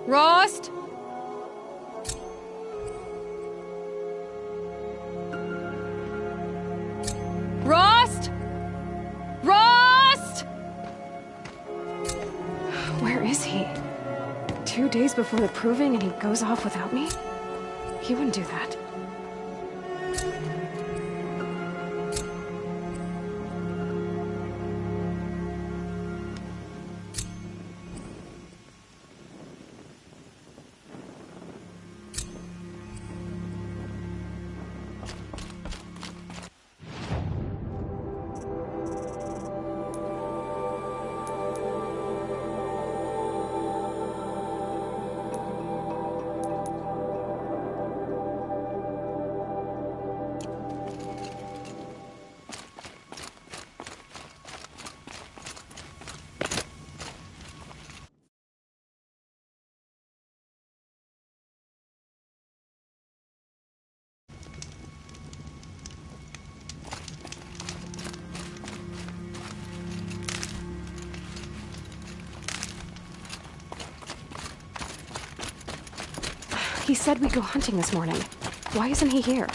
Rost? Rost? Rost? Where is he? 2 days before the proving and he goes off without me? He wouldn't do that. He said we'd go hunting this morning. Why isn't he here?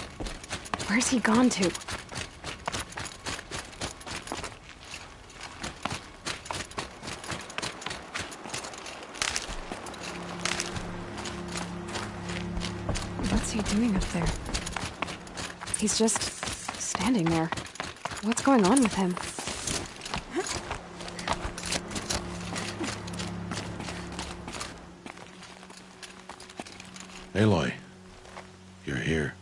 Where's he gone to? What's he doing up there? He's just standing there. What's going on with him? Aloy, you're here.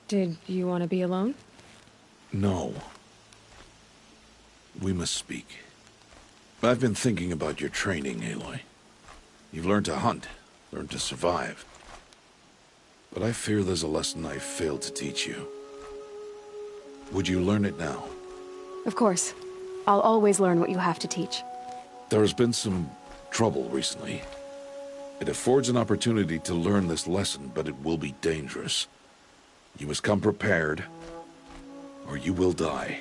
Did you want to be alone? No. We must speak. I've been thinking about your training, Aloy. You've learned to hunt, learned to survive. But I fear there's a lesson I failed to teach you. Would you learn it now? Of course. I'll always learn what you have to teach. There has been some trouble recently. It affords an opportunity to learn this lesson, but it will be dangerous. You must come prepared, or you will die.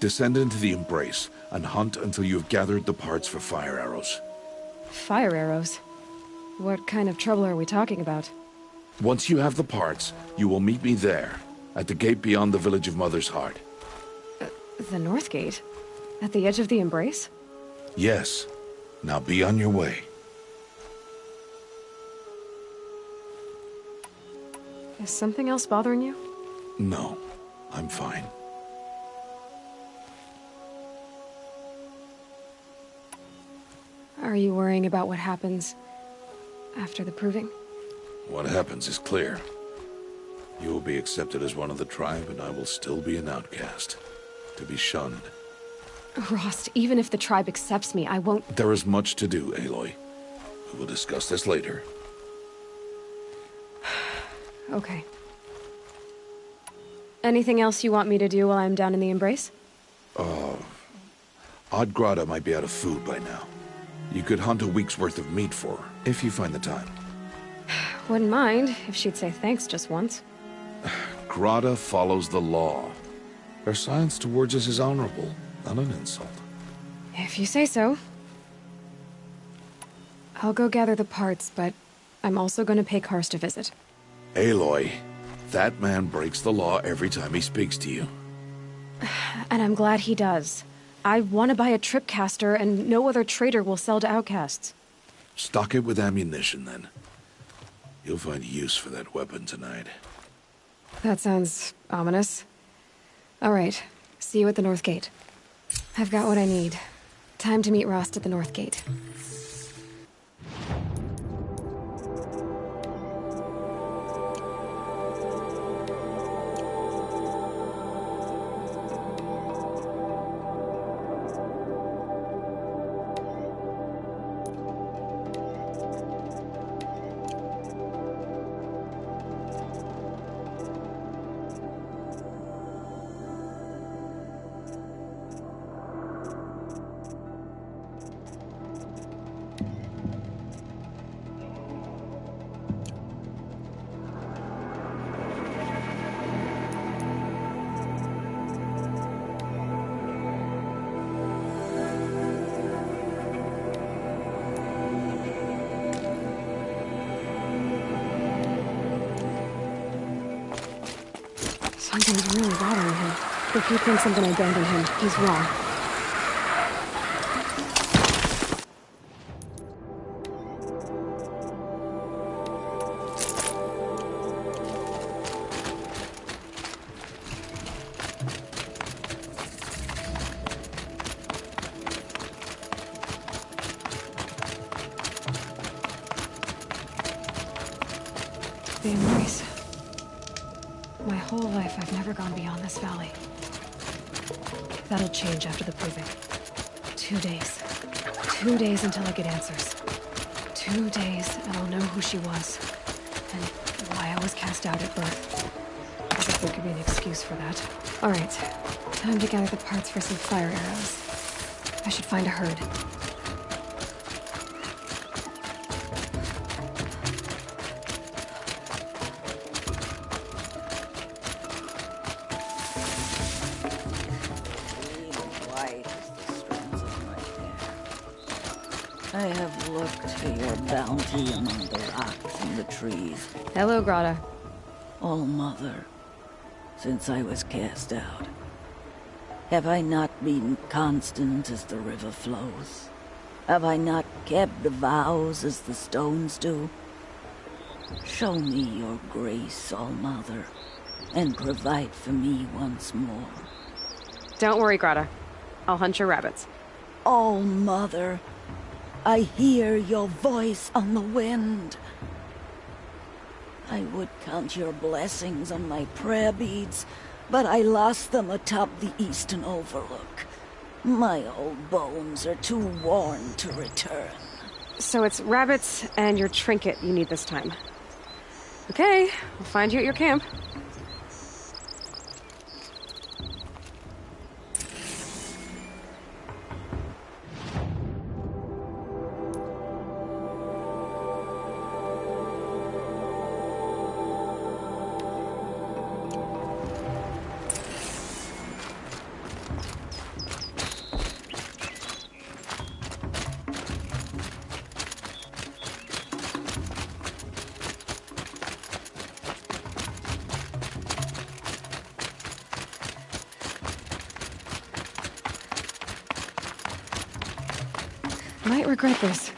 Descend into the Embrace, and hunt until you have gathered the parts for fire arrows. Fire arrows? What kind of trouble are we talking about? Once you have the parts, you will meet me there, at the gate beyond the village of Mother's Heart. The North Gate? At the edge of the Embrace? Yes. Now be on your way. Is something else bothering you? No, I'm fine. Are you worrying about what happens after the proving? What happens is clear. You will be accepted as one of the tribe, and I will still be an outcast. To be shunned. Rost, even if the tribe accepts me, I won't— There is much to do, Aloy. We will discuss this later. Okay. Anything else you want me to do while I'm down in the Embrace? Odd might be out of food by now. You could hunt a week's worth of meat for her, if you find the time. Wouldn't mind if she'd say thanks just once. Grada follows the law. Her science towards us is honorable, not an insult. If you say so. I'll go gather the parts, but I'm also going to pay Karst a visit. Aloy, that man breaks the law every time he speaks to you. And I'm glad he does. I want to buy a tripcaster, and no other trader will sell to outcasts. Stock it with ammunition, then. You'll find use for that weapon tonight. That sounds ominous. All right. See you at the North Gate. I've got what I need. Time to meet Rost at the North Gate. Something's really bothering him. If he thinks I'm gonna abandon him, he's wrong. The embrace. My whole life, I've never gone beyond this valley. That'll change after the proving. 2 days. 2 days until I get answers. 2 days, and I'll know who she was. And why I was cast out at birth. I guess there could be an excuse for that. Alright. Time to gather the parts for some fire arrows. I should find a herd. I have looked for your bounty among the rocks and the trees. Hello, Grata. All Mother, since I was cast out, have I not been constant as the river flows? Have I not kept the vows as the stones do? Show me your grace, All Mother, and provide for me once more. Don't worry, Grata. I'll hunt your rabbits. All Mother, I hear your voice on the wind. I would count your blessings on my prayer beads, but I lost them atop the eastern overlook. My old bones are too worn to return. So it's rabbits and your trinket you need this time. Okay, I'll find you at your camp. Might regret this.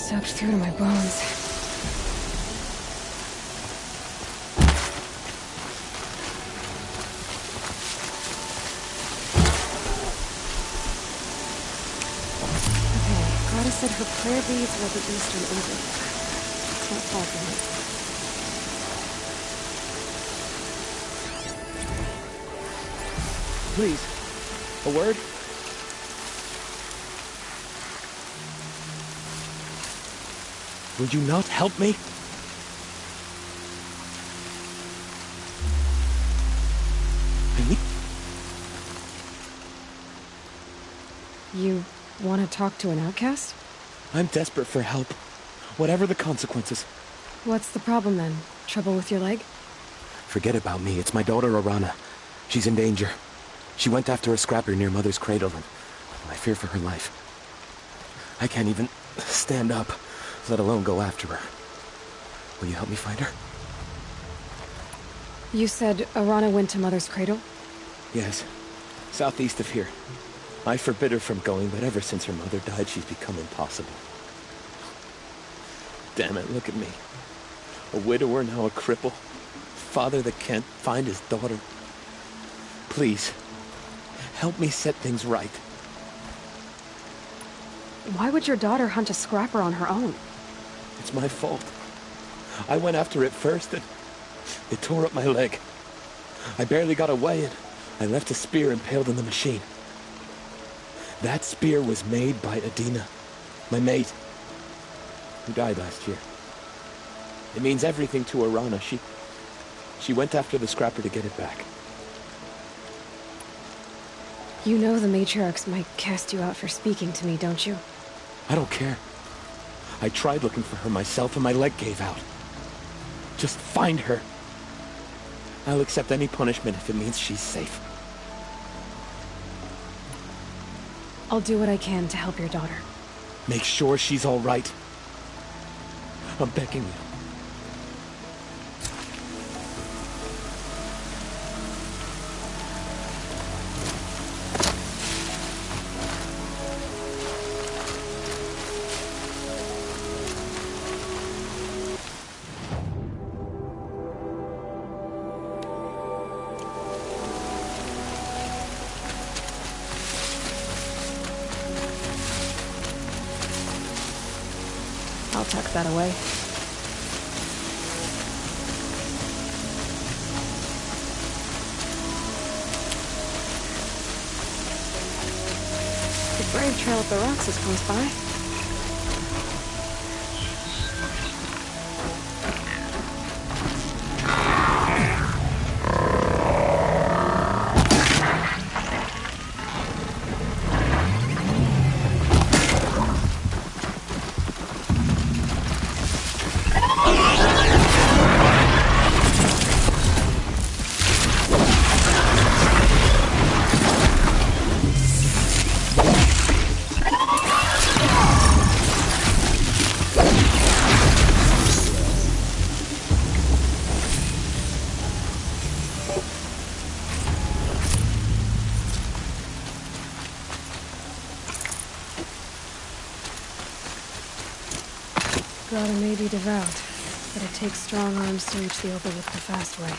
sucked through to my bones. Okay, Goddess said her prayer beads were the Eastern oval. Can't fall from it. Please, a word? Would you not help me? You want to talk to an outcast? I'm desperate for help, whatever the consequences. What's the problem then? Trouble with your leg? Forget about me, it's my daughter Arana. She's in danger. She went after a scrapper near Mother's cradle, and I fear for her life. I can't even stand up, let alone go after her. Will you help me find her? You said Arana went to Mother's cradle? Yes, southeast of here. I forbid her from going, but ever since her mother died, she's become impossible. Damn it, look at me. A widower, now a cripple. Father that can't find his daughter. Please, help me set things right. Why would your daughter hunt a scrapper on her own? It's my fault. I went after it first, and it tore up my leg. I barely got away, and I left a spear impaled in the machine. That spear was made by Adina, my mate, who died last year. It means everything to Arana. She went after the scrapper to get it back. You know the matriarchs might cast you out for speaking to me, don't you? I don't care. I tried looking for her myself, and my leg gave out. Just find her. I'll accept any punishment if it means she's safe. I'll do what I can to help your daughter. Make sure she's all right. I'm begging you. I'll tuck that away. The brave trail up the rocks is close by. Grotto may be devout, but it takes strong arms to reach the obelisk the fast way.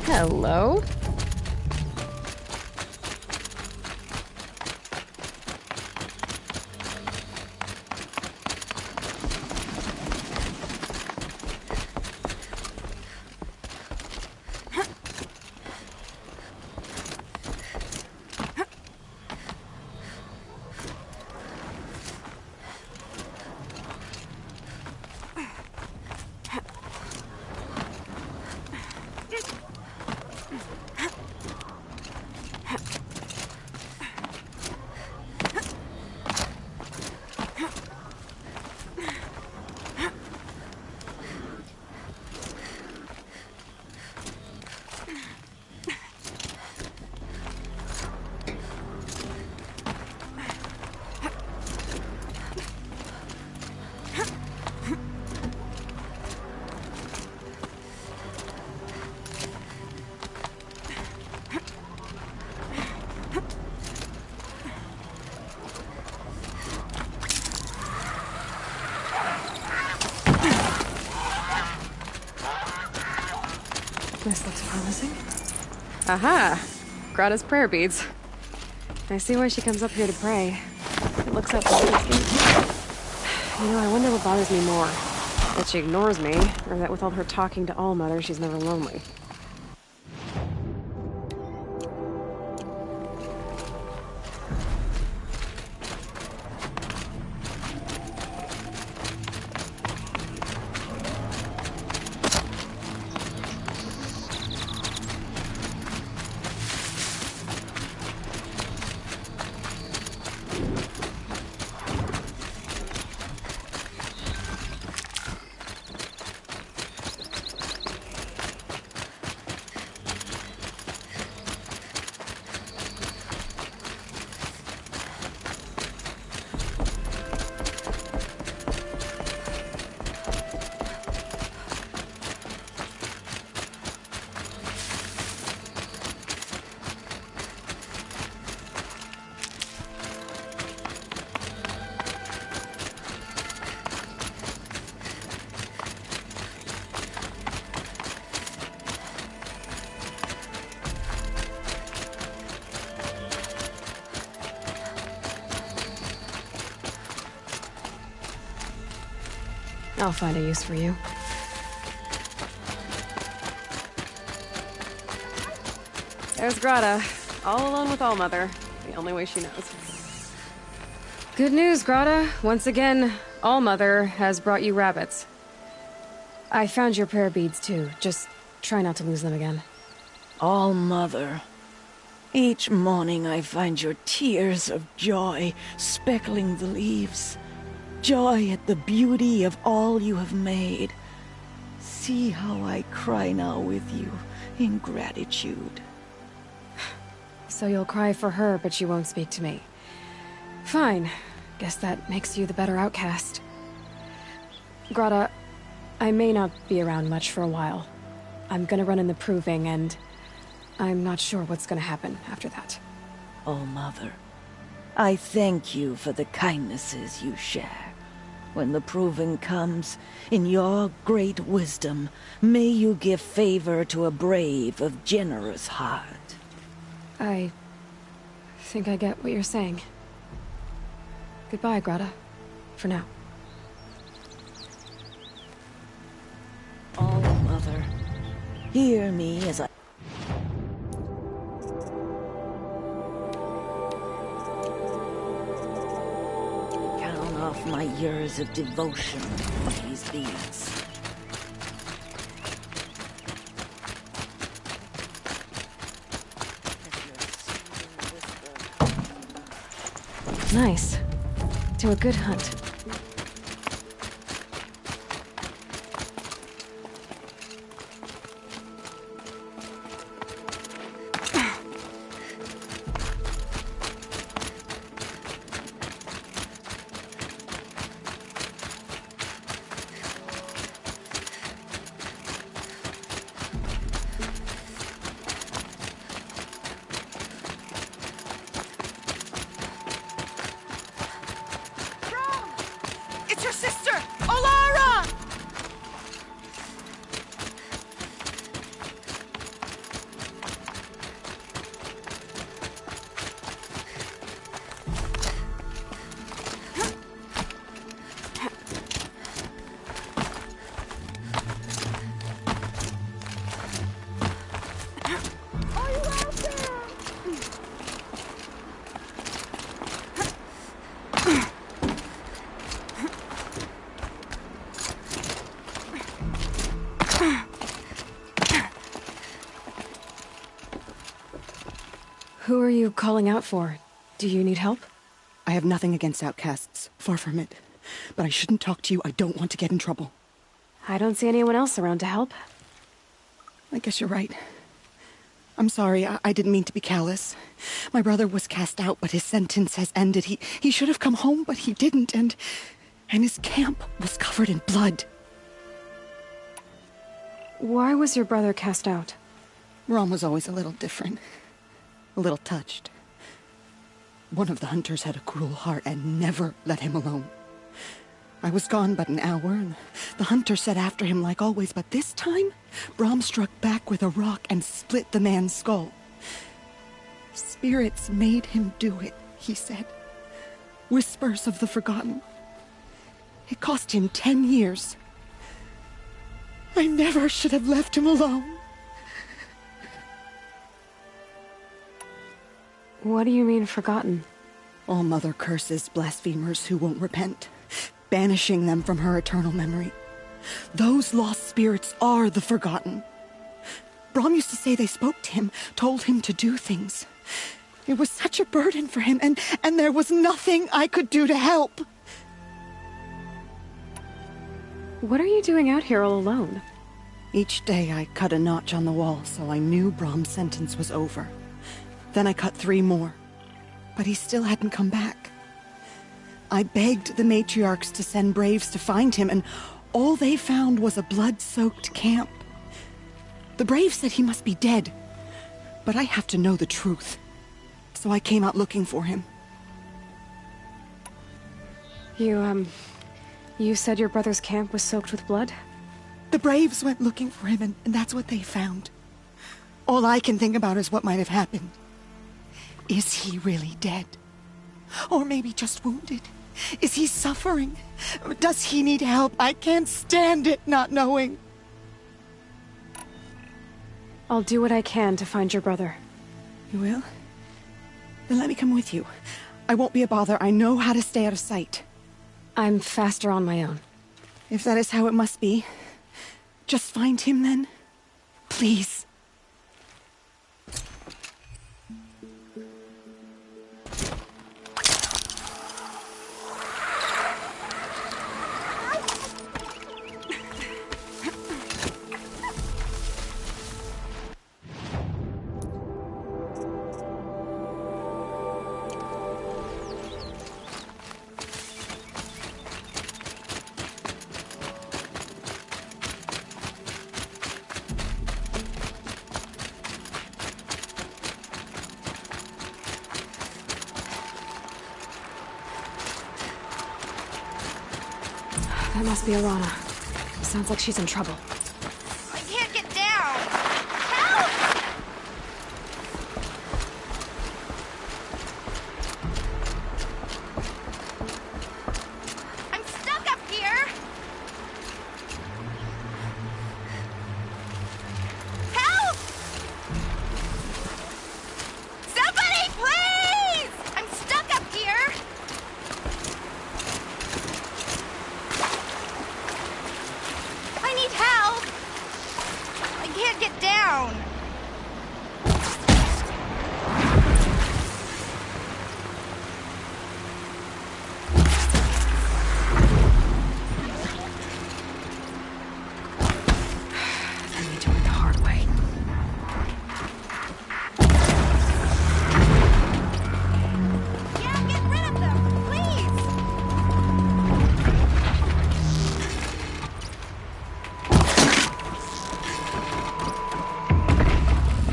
Hello? This looks promising. Aha! Grata's prayer beads. I see why she comes up here to pray. It looks up. You know, I wonder what bothers me more. That she ignores me, or that with all her talking to Allmother, she's never lonely. I'll find a use for you. There's Grata, all alone with Allmother, the only way she knows. Good news, Grata. Once again, Allmother has brought you rabbits. I found your prayer beads, too. Just try not to lose them again. All-Mother, each morning I find your tears of joy speckling the leaves. Joy at the beauty of all you have made. See how I cry now with you in gratitude. So you'll cry for her, but you won't speak to me. Fine. Guess that makes you the better outcast. Grata, I may not be around much for a while. I'm gonna run in the proving, and I'm not sure what's gonna happen after that. All-Mother, I thank you for the kindnesses you share. When the proving comes, in your great wisdom, may you give favor to a brave of generous heart. I think I get what you're saying. Goodbye, Grata. For now. All-Mother, hear me as I... count off my years of devotion to these beads. Nice. To a good hunt. Who are you calling out for? Do you need help? I have nothing against outcasts. Far from it. But I shouldn't talk to you. I don't want to get in trouble. I don't see anyone else around to help. I guess you're right. I'm sorry, I didn't mean to be callous. My brother was cast out, but his sentence has ended. He should have come home, but he didn't, and his camp was covered in blood. Why was your brother cast out? Rom was always a little different. A little touched. One of the hunters had a cruel heart and never let him alone. I was gone but an hour, and the hunter set after him like always, but this time, Brom struck back with a rock and split the man's skull. Spirits made him do it, he said. Whispers of the forgotten. It cost him 10 years. I never should have left him alone. What do you mean, forgotten? All-Mother curses blasphemers who won't repent, banishing them from her eternal memory. Those lost spirits are the forgotten. Brom used to say they spoke to him, told him to do things. It was such a burden for him, and there was nothing I could do to help. What are you doing out here all alone? Each day I cut a notch on the wall, so I knew Brom's sentence was over. Then I cut 3 more, but he still hadn't come back. I begged the matriarchs to send braves to find him, and all they found was a blood-soaked camp. The braves said he must be dead, but I have to know the truth. So I came out looking for him. You said your brother's camp was soaked with blood? The braves went looking for him, and that's what they found. All I can think about is what might have happened. Is he really dead? Or maybe just wounded? Is he suffering? Does he need help? I can't stand it not knowing. I'll do what I can to find your brother. You will? Then let me come with you. I won't be a bother. I know how to stay out of sight. I'm faster on my own. If that is how it must be, just find him then. Please. That must be Alana. Sounds like she's in trouble. I can't get down! Help! I'm stuck up here! Help! Somebody, please! I'm stuck up here! I need help! I can't get down! Let me do it the hard way. Yeah, get rid of them, please!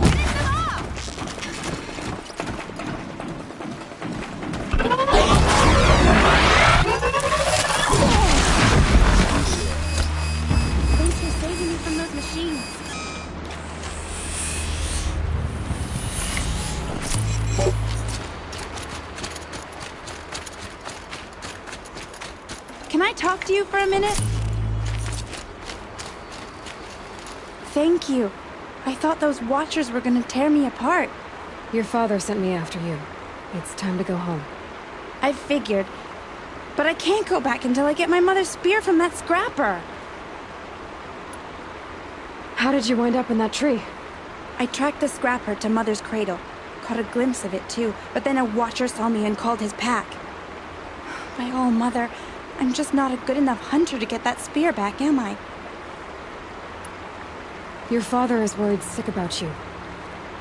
Finish them off! Thanks for saving me from those machines. Can I talk to you for a minute? Thank you. I thought those Watchers were gonna tear me apart. Your father sent me after you. It's time to go home. I figured. But I can't go back until I get my mother's spear from that scrapper. How did you wind up in that tree? I tracked the scrapper to Mother's cradle. caught a glimpse of it too, but then a watcher saw me and called his pack. My all-mother, I'm just not a good enough hunter to get that spear back, am I? Your father is worried sick about you.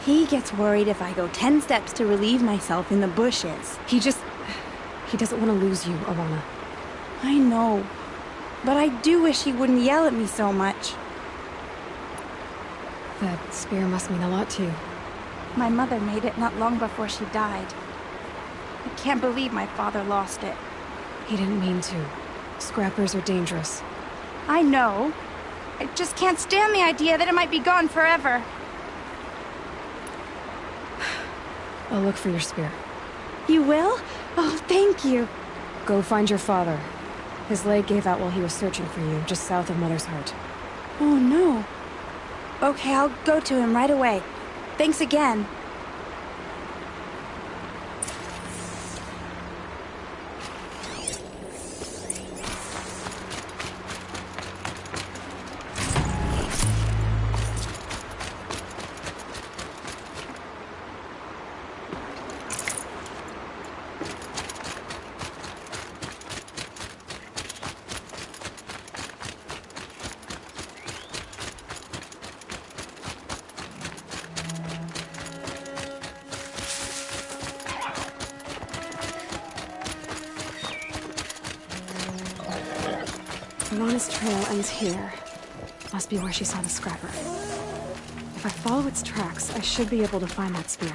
He gets worried if I go 10 steps to relieve myself in the bushes. He doesn't want to lose you, Alana. I know, but I do wish he wouldn't yell at me so much. That spear must mean a lot to you. My mother made it not long before she died. I can't believe my father lost it. He didn't mean to. Scrappers are dangerous. I know. I just can't stand the idea that it might be gone forever. I'll look for your spear. You will? Oh, thank you. Go find your father. His leg gave out while he was searching for you, just south of Mother's Heart. Oh, no. Okay, I'll go to him right away. Thanks again. Alana's trail ends here. Must be where she saw the scrapper. If I follow its tracks, I should be able to find that spear.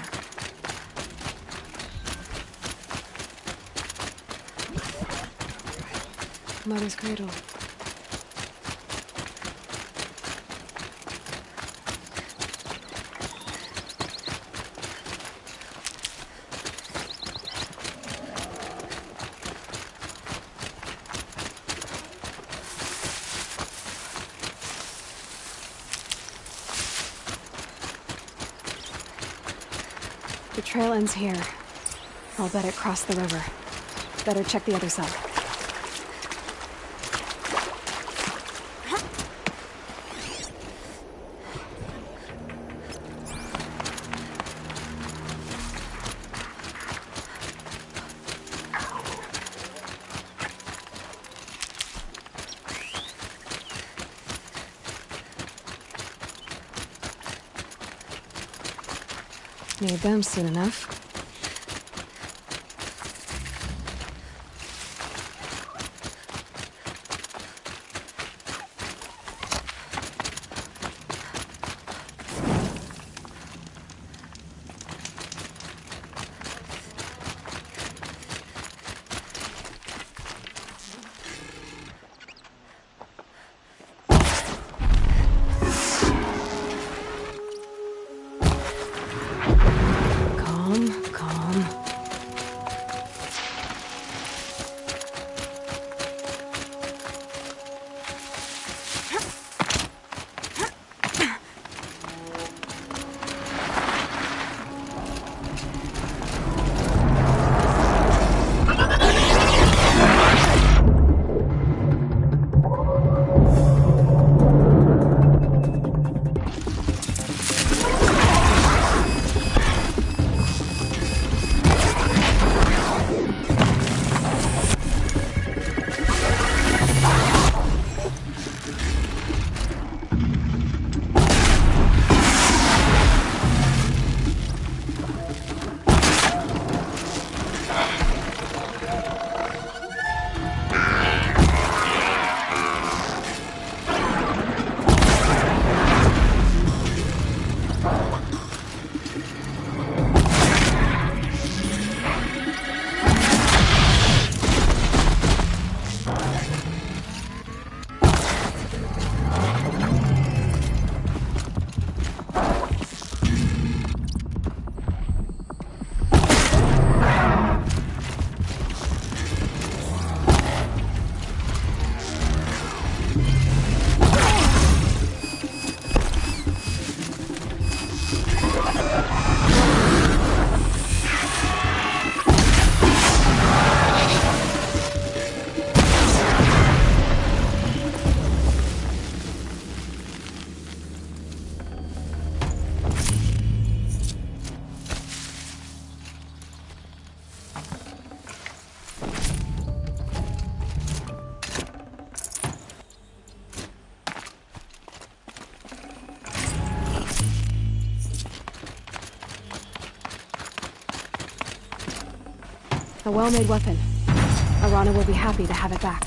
Mother's cradle. The trail ends here. I'll bet it crossed the river. Better check the other side. Need them soon enough. Calm. A well-made weapon. Arana will be happy to have it back.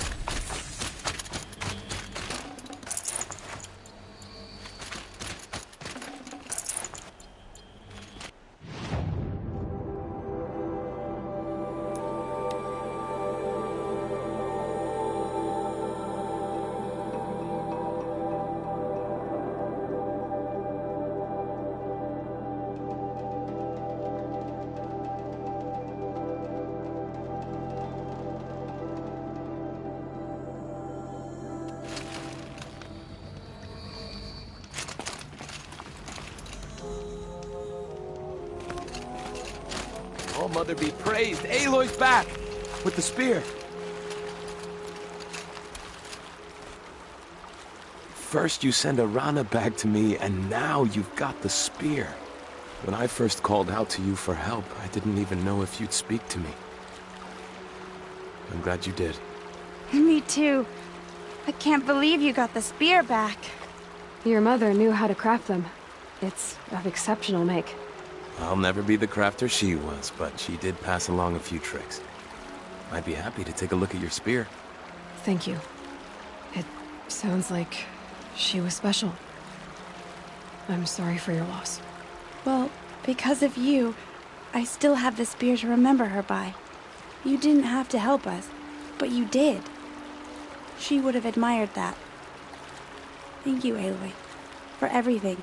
Oh, Mother be praised! Aloy's back! With the spear. First you send Arana back to me, and now you've got the spear. When I first called out to you for help, I didn't even know if you'd speak to me. I'm glad you did. Me too. I can't believe you got the spear back. Your mother knew how to craft them. It's of exceptional make. I'll never be the crafter she was, but she did pass along a few tricks. I'd be happy to take a look at your spear. Thank you. It sounds like she was special. I'm sorry for your loss. Well, because of you, I still have the spear to remember her by. You didn't have to help us, but you did. She would have admired that. Thank you, Aloy, for everything.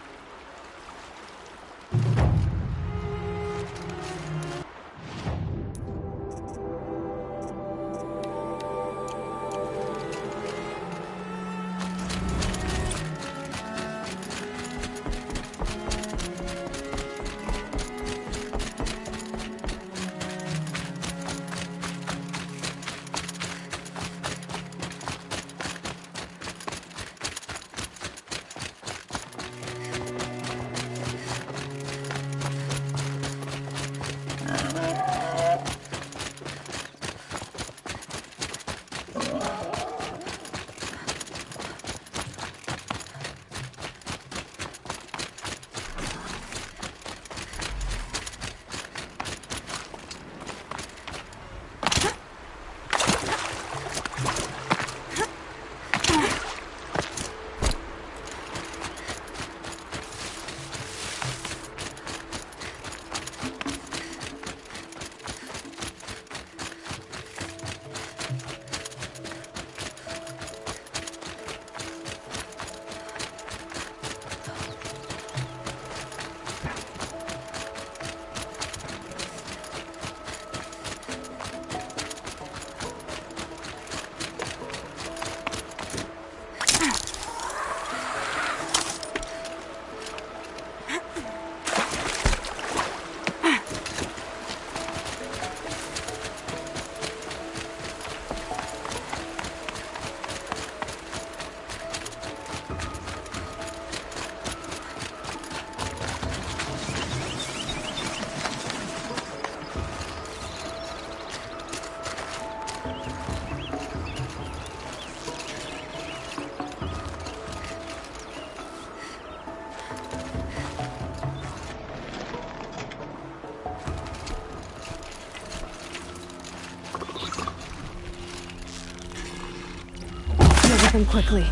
Them quickly.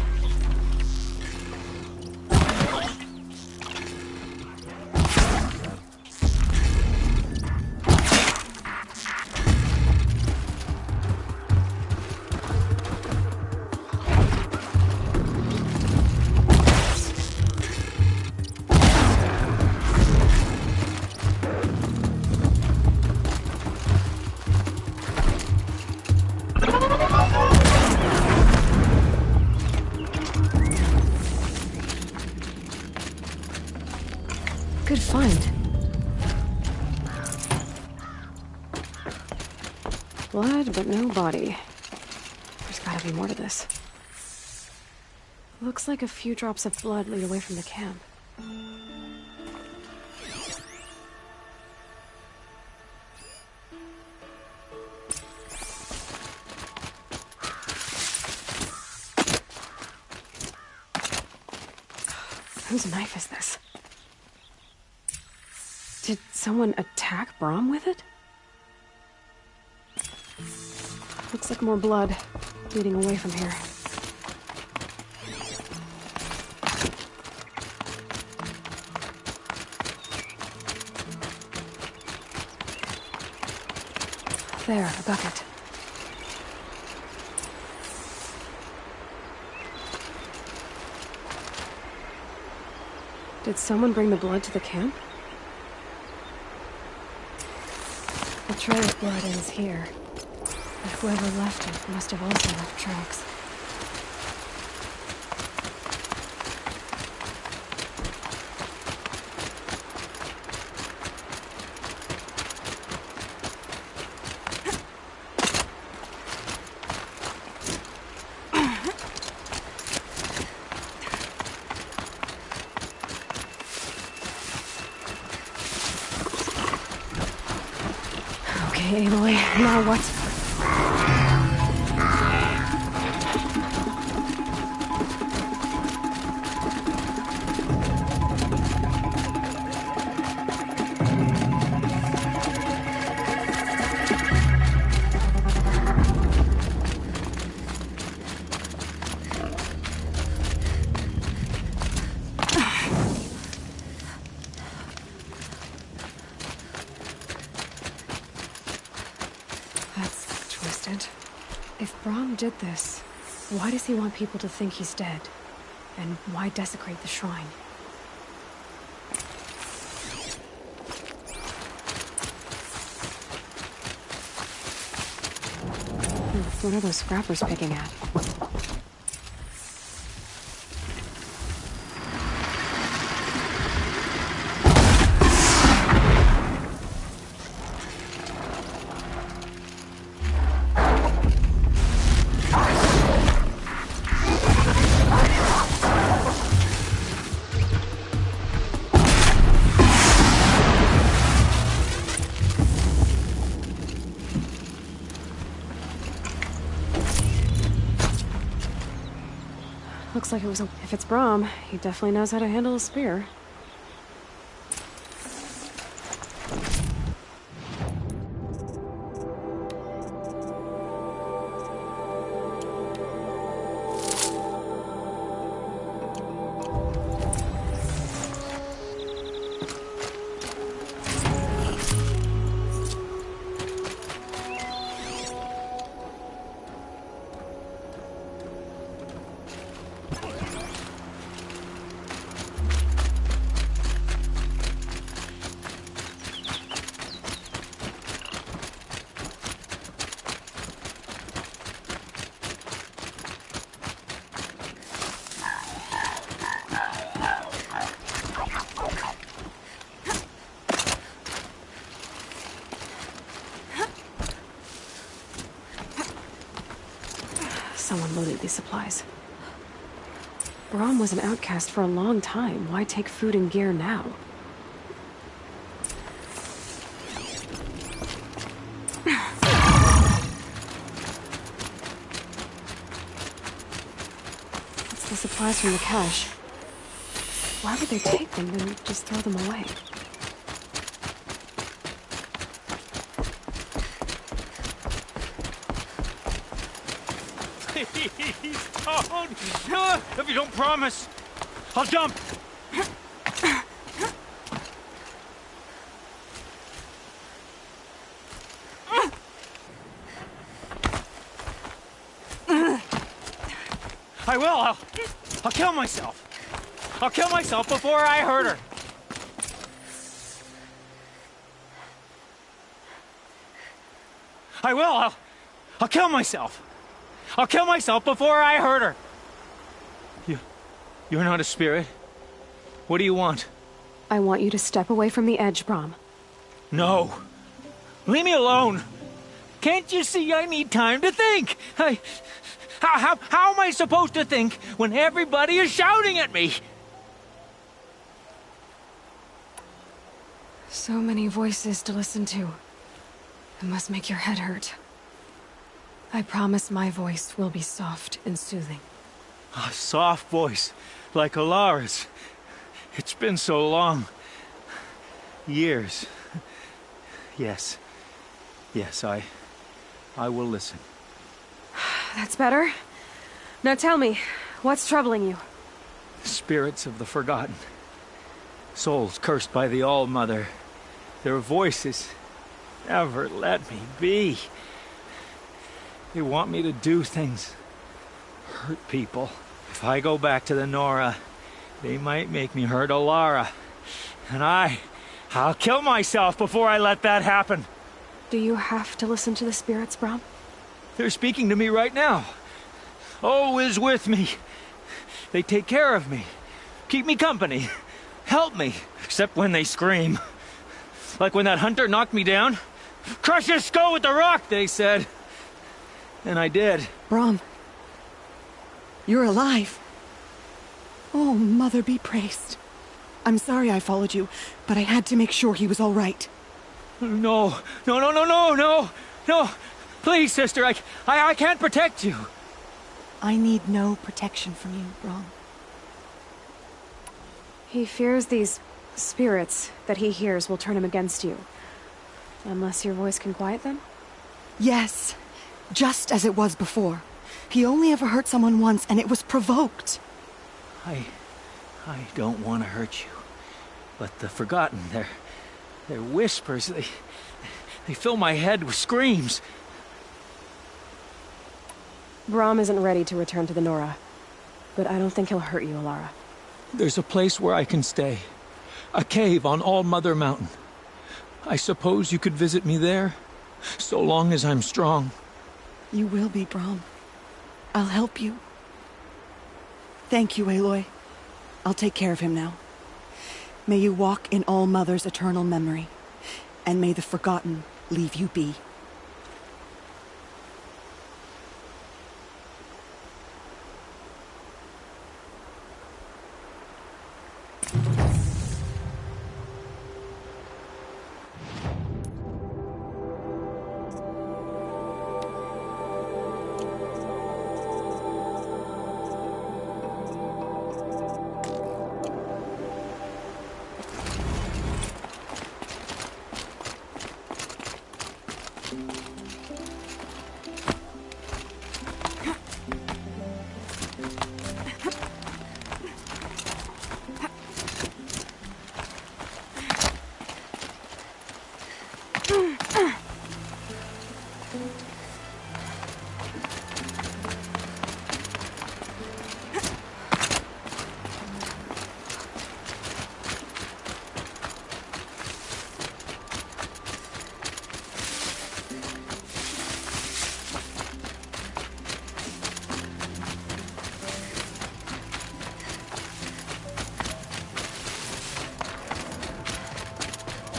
Good find. Blood, but no body. There's gotta be more to this. Looks like a few drops of blood lead away from the camp. Whose knife is this? Did someone attack Brahm with it? Looks like more blood leading away from here. There, a bucket. Did someone bring the blood to the camp? The trail of blood ends here. But whoever left it must have also left tracks. Okay, Aloy, now what? If Brahm did this, why does he want people to think he's dead? And why desecrate the shrine? What are those scrappers picking at? Looks like it was if it's Brahm, he definitely knows how to handle a spear. Someone loaded these supplies. Brahm was an outcast for a long time. Why take food and gear now? It's the supplies from the cache. Why would they take them and just throw them away? Please don't! If you don't promise, I'll jump! I will! I'll kill myself! I'll kill myself before I hurt her! I will! I'll kill myself! I'll kill myself before I hurt her! You're not a spirit. What do you want? I want you to step away from the edge, Brahm. No. Leave me alone. Can't you see I need time to think? How am I supposed to think when everybody is shouting at me? So many voices to listen to. It must make your head hurt. I promise my voice will be soft and soothing. A soft voice, like Alara's. It's been so long. Years. Yes. Yes, I will listen. That's better. Now tell me, what's troubling you? Spirits of the forgotten. Souls cursed by the All-Mother. Their voices never let me be. They want me to do things, hurt people. If I go back to the Nora, they might make me hurt Alara. And I'll kill myself before I let that happen. Do you have to listen to the spirits, Brom? They're speaking to me right now. O is with me. They take care of me, keep me company, help me, except when they scream. Like when that hunter knocked me down. Crush his skull with the rock, they said. And I did. Brom, you're alive. Oh, Mother be praised. I'm sorry I followed you, but I had to make sure he was all right. No. Please, sister, I can't protect you. I need no protection from you, Brom. He fears these spirits that he hears will turn him against you. Unless your voice can quiet them? Yes, just as it was before. He only ever hurt someone once, and it was provoked. I don't want to hurt you. But the Forgotten, their whispers, they fill my head with screams. Brom isn't ready to return to the Nora, but I don't think he'll hurt you, Alara. There's a place where I can stay. A cave on All-Mother Mountain. I suppose you could visit me there, so long as I'm strong. You will be, Brom. I'll help you. Thank you, Aloy. I'll take care of him now. May you walk in All-Mother's eternal memory, and may the Forgotten leave you be.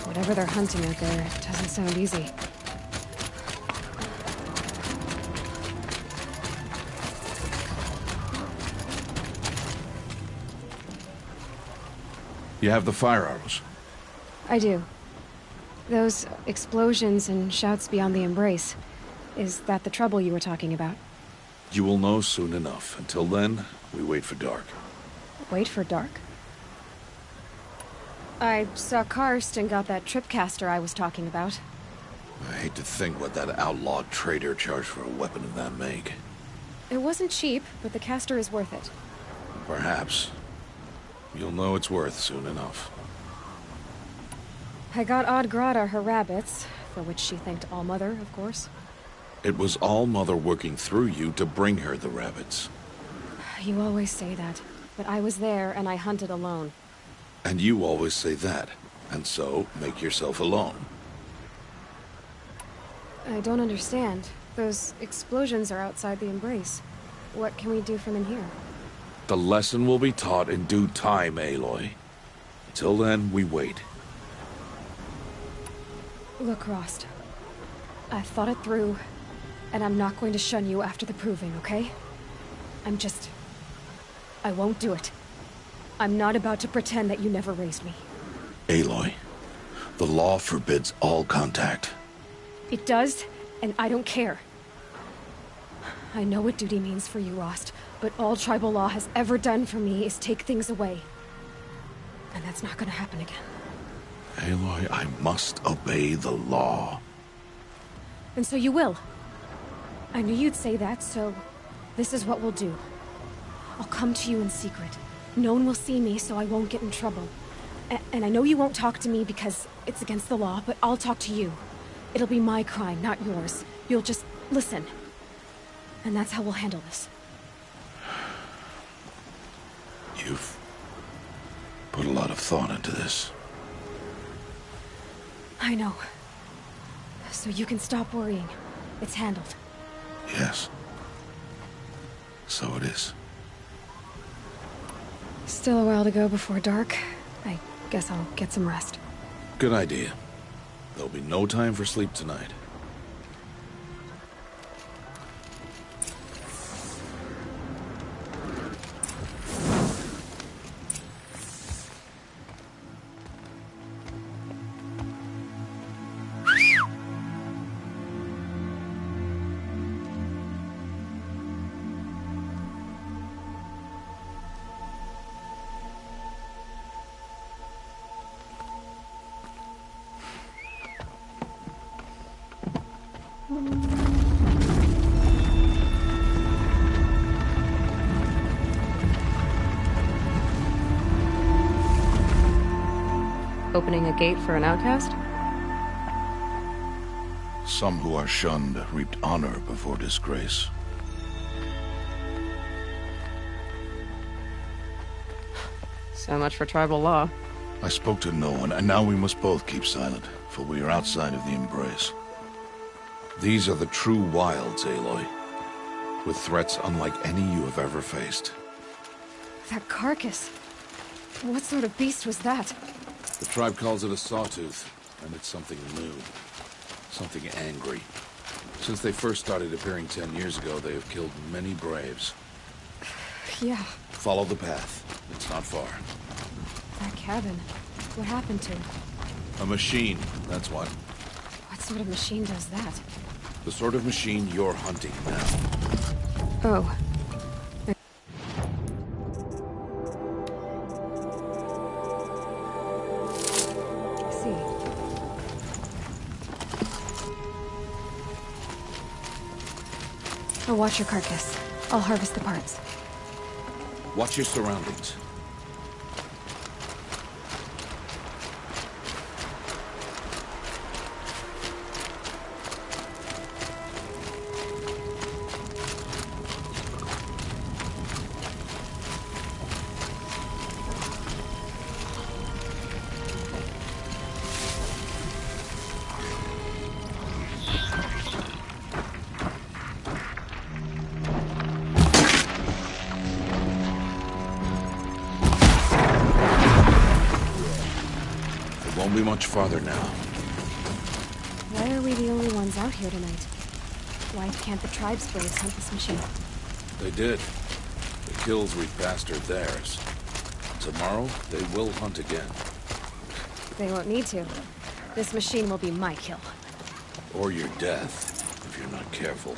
Whatever they're hunting out there doesn't sound easy. You have the fire arrows? I do. Those explosions and shouts beyond the embrace. Is that the trouble you were talking about? You will know soon enough. Until then, we wait for dark. Wait for dark? I saw Karst and got that tripcaster I was talking about. I hate to think what that outlawed trader charged for a weapon of that make. It wasn't cheap, but the caster is worth it. Perhaps. You'll know it's worth soon enough. I got Odd Grata her rabbits, for which she thanked All-Mother, of course. It was All-Mother working through you to bring her the rabbits. You always say that, but I was there and I hunted alone. And you always say that, and so make yourself alone. I don't understand. Those explosions are outside the embrace. What can we do from in here? The lesson will be taught in due time, Aloy. Till then, we wait. Look, Rost. I've thought it through, and I'm not going to shun you after the proving, okay? I won't do it. I'm not about to pretend that you never raised me. Aloy, the law forbids all contact. It does, and I don't care. I know what duty means for you, Rost, but all tribal law has ever done for me is take things away. And that's not gonna happen again. Aloy, I must obey the law. And so you will. I knew you'd say that, so this is what we'll do. I'll come to you in secret. No one will see me, so I won't get in trouble. And I know you won't talk to me because it's against the law, but I'll talk to you. It'll be my crime, not yours. You'll just listen. And that's how we'll handle this. You've put a lot of thought into this. I know. So you can stop worrying. It's handled. Yes. So it is. Still a while to go before dark. I guess I'll get some rest. Good idea. There'll be no time for sleep tonight. Opening a gate for an outcast? Some who are shunned reaped honor before disgrace. So much for tribal law. I spoke to no one, and now we must both keep silent, for we are outside of the embrace. These are the true wilds, Aloy, with threats unlike any you have ever faced. That carcass. What sort of beast was that? The tribe calls it a sawtooth, and it's something new. Something angry. Since they first started appearing 10 years ago, they have killed many braves. Yeah, Follow the path. It's not far. that cabin. What happened to it? A machine, that's what. What sort of machine does that? The sort of machine you're hunting now. Oh. I see. I'll watch your carcass. I'll harvest the parts. Watch your surroundings. Won't be much farther now. Why are we the only ones out here tonight? Why can't the tribe's braves hunt this machine? They did. The kills we passed are theirs. Tomorrow, they will hunt again. They won't need to. This machine will be my kill. Or your death, if you're not careful.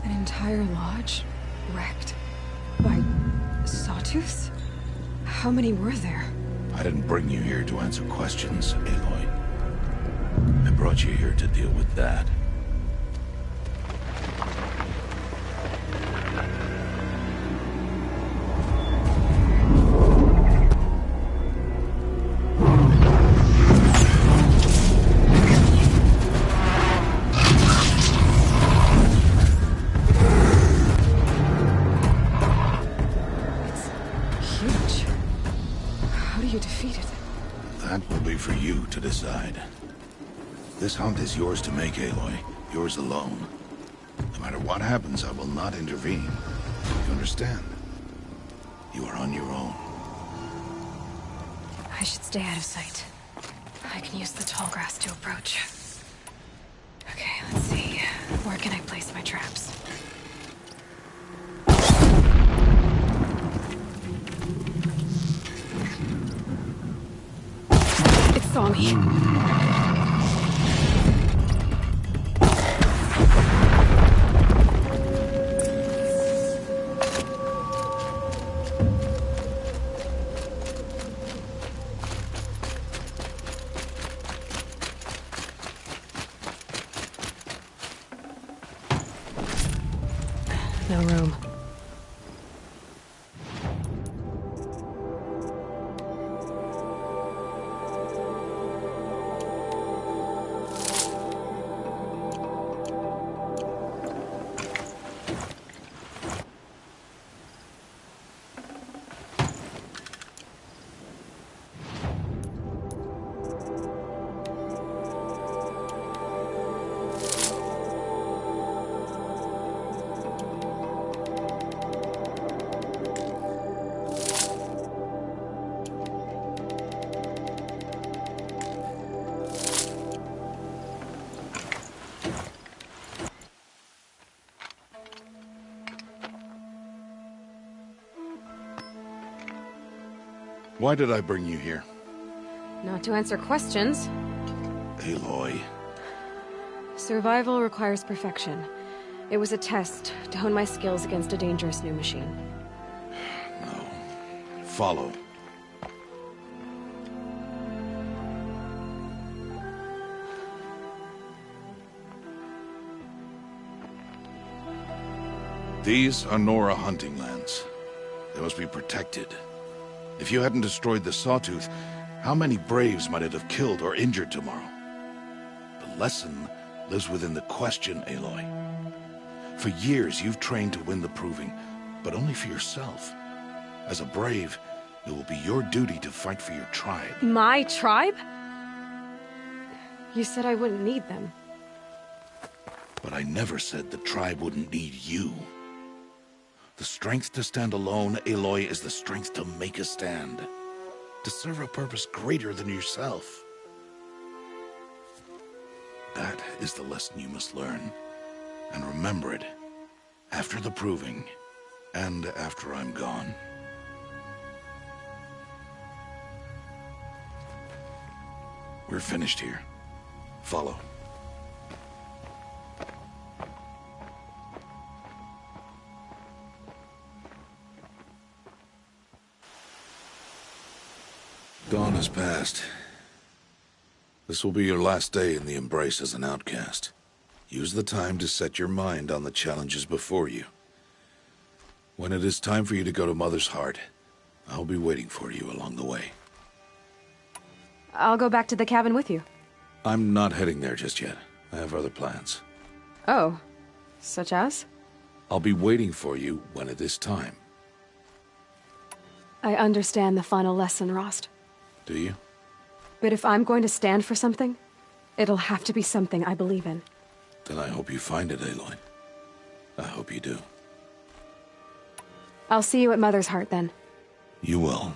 An entire lodge wrecked by sawtooths? How many were there? I didn't bring you here to answer questions, Aloy. I brought you here to deal with that. Huge. How do you defeat it? That will be for you to decide. This hunt is yours to make, Aloy. Yours alone. No matter what happens, I will not intervene. You understand? You are on your own. I should stay out of sight. I can use the tall grass to approach. Okay, let's see. Where can I place my traps? It's saw me. No room. Why did I bring you here? Not to answer questions. Aloy. Survival requires perfection. It was a test to hone my skills against a dangerous new machine. No. Follow. These are Nora hunting lands. They must be protected. If you hadn't destroyed the Sawtooth, how many Braves might it have killed or injured tomorrow? The lesson lives within the question, Aloy. For years, you've trained to win the Proving, but only for yourself. As a Brave, it will be your duty to fight for your tribe. My tribe? You said I wouldn't need them. But I never said the tribe wouldn't need you. The strength to stand alone, Aloy, is the strength to make a stand. To serve a purpose greater than yourself. That is the lesson you must learn. And remember it. After the Proving. And after I'm gone. We're finished here. Follow. Dawn has passed. This will be your last day in the Embrace as an outcast. Use the time to set your mind on the challenges before you. When it is time for you to go to Mother's Heart, I'll be waiting for you along the way. I'll go back to the cabin with you. I'm not heading there just yet. I have other plans. Oh, such as? I'll be waiting for you when it is time. I understand the final lesson, Rost. Do you? But if I'm going to stand for something, it'll have to be something I believe in. Then I hope you find it, Aloy. I hope you do. I'll see you at Mother's Heart, then. You will.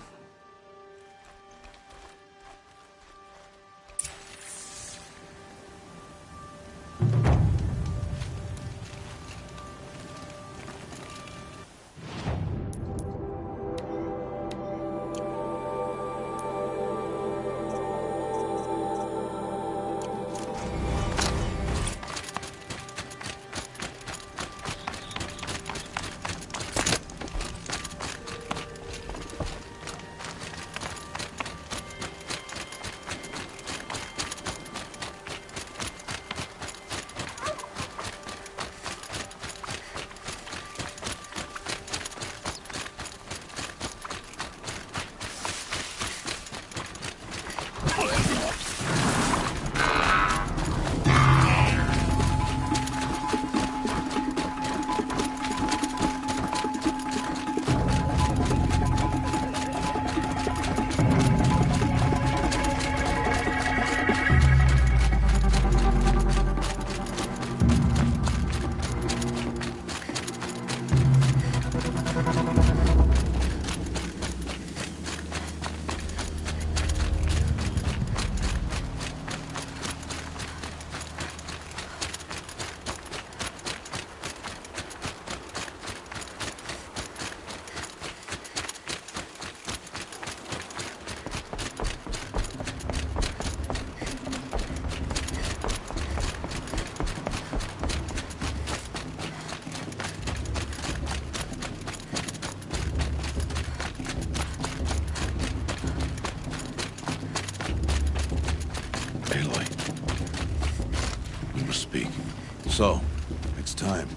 It's time.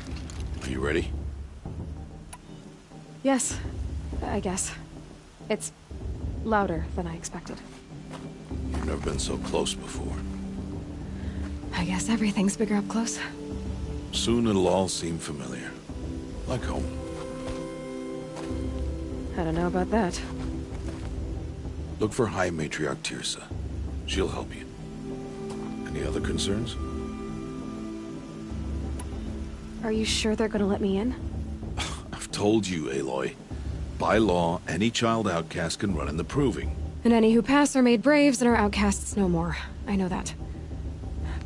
Are you ready? Yes, I guess. It's louder than I expected. You've never been so close before. I guess everything's bigger up close. Soon it'll all seem familiar. Like home. I don't know about that. Look for High Matriarch Tirsa. She'll help you. Any other concerns? Are you sure they're gonna let me in? I've told you, Aloy. By law, any child outcast can run in the Proving. And any who pass are made braves and are outcasts no more. I know that.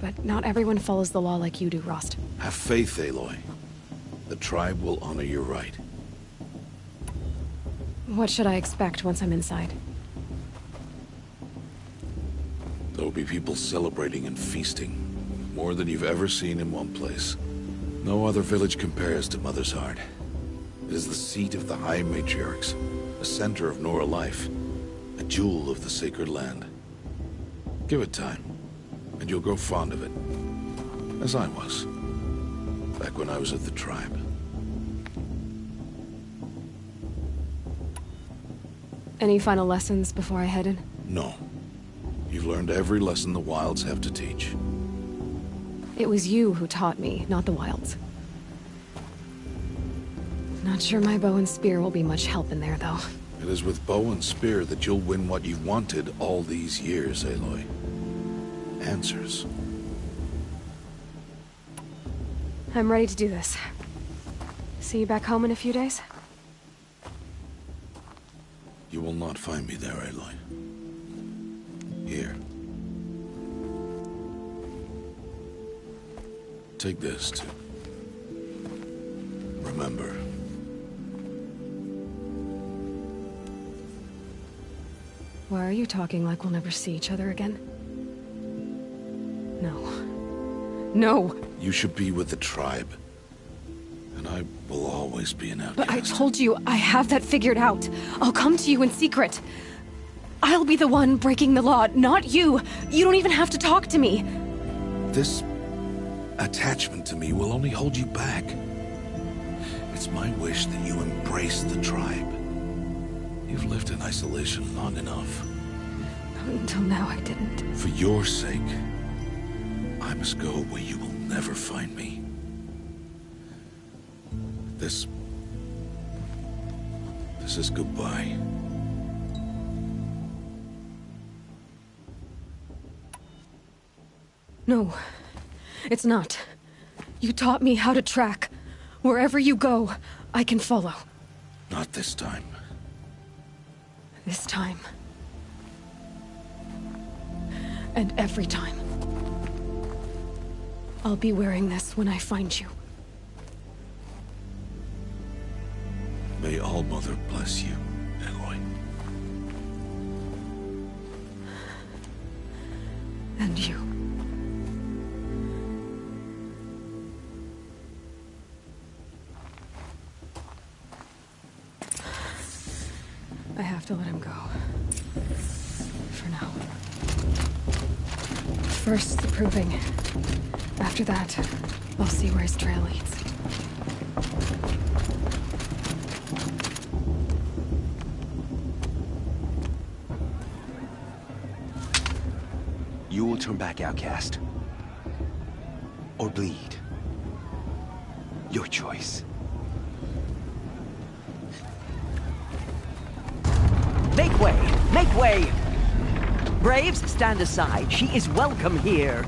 But not everyone follows the law like you do, Rost. Have faith, Aloy. The tribe will honor your right. What should I expect once I'm inside? There will be people celebrating and feasting. More than you've ever seen in one place. No other village compares to Mother's Heart. It is the seat of the High Matriarchs, a center of Nora life, a jewel of the sacred land. Give it time, and you'll grow fond of it. As I was, back when I was at the tribe. Any final lessons before I head in? No. You've learned every lesson the Wilds have to teach. It was you who taught me, not the Wilds. Not sure my bow and spear will be much help in there, though. It is with bow and spear that you'll win what you've wanted all these years, Aloy. Answers. I'm ready to do this. See you back home in a few days? You will not find me there, Aloy. Here. Take this, to remember. Why are you talking like we'll never see each other again? No. No! You should be with the tribe. And I will always be an outcast. But I told you, I have that figured out. I'll come to you in secret. I'll be the one breaking the law, not you. You don't even have to talk to me. This attachment to me will only hold you back. It's my wish that you embrace the tribe. You've lived in isolation long enough. Until now, I didn't. For your sake, I must go where you will never find me. This is goodbye. No, it's not. You taught me how to track. Wherever you go, I can follow. Not this time. This time. And every time. I'll be wearing this when I find you. May All-Mother bless you, Aloy. And you. I have to let him go. For now. First, the Proving. After that, I'll see where his trail leads. You will turn back, outcast. Or bleed. Your choice. Make way! Make way! Braves, stand aside. She is welcome here.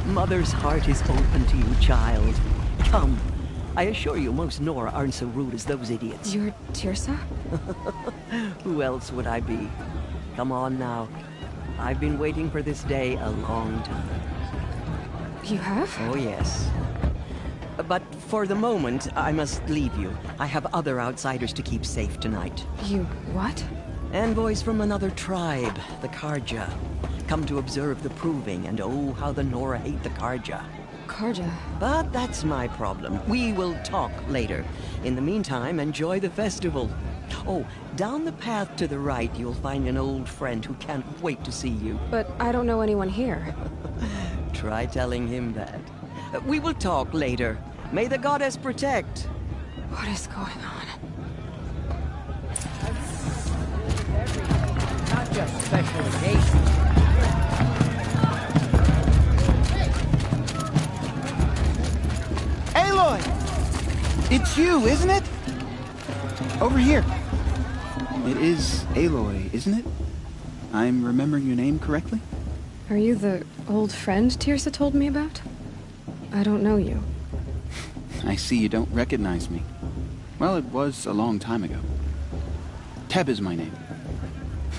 Mother's heart is open to you, child. Come. I assure you, most Nora aren't so rude as those idiots. You're Tirsa? Who else would I be? Come on now. I've been waiting for this day a long time. You have? Oh, yes. But for the moment, I must leave you. I have other outsiders to keep safe tonight. You what? Envoys from another tribe, the Karja. Come to observe the Proving, and oh, how the Nora hate the Karja. Karja? But that's my problem. We will talk later. In the meantime, enjoy the festival. Oh, down the path to the right, you'll find an old friend who can't wait to see you. But I don't know anyone here. Try telling him that. We will talk later. May the goddess protect. What is going on? Not just special occasions. Aloy! It's you, isn't it? Over here. It is Aloy, isn't it? I'm remembering your name correctly? Are you the old friend Tirsa told me about? I don't know you. I see you don't recognize me. Well, it was a long time ago. Teb is my name.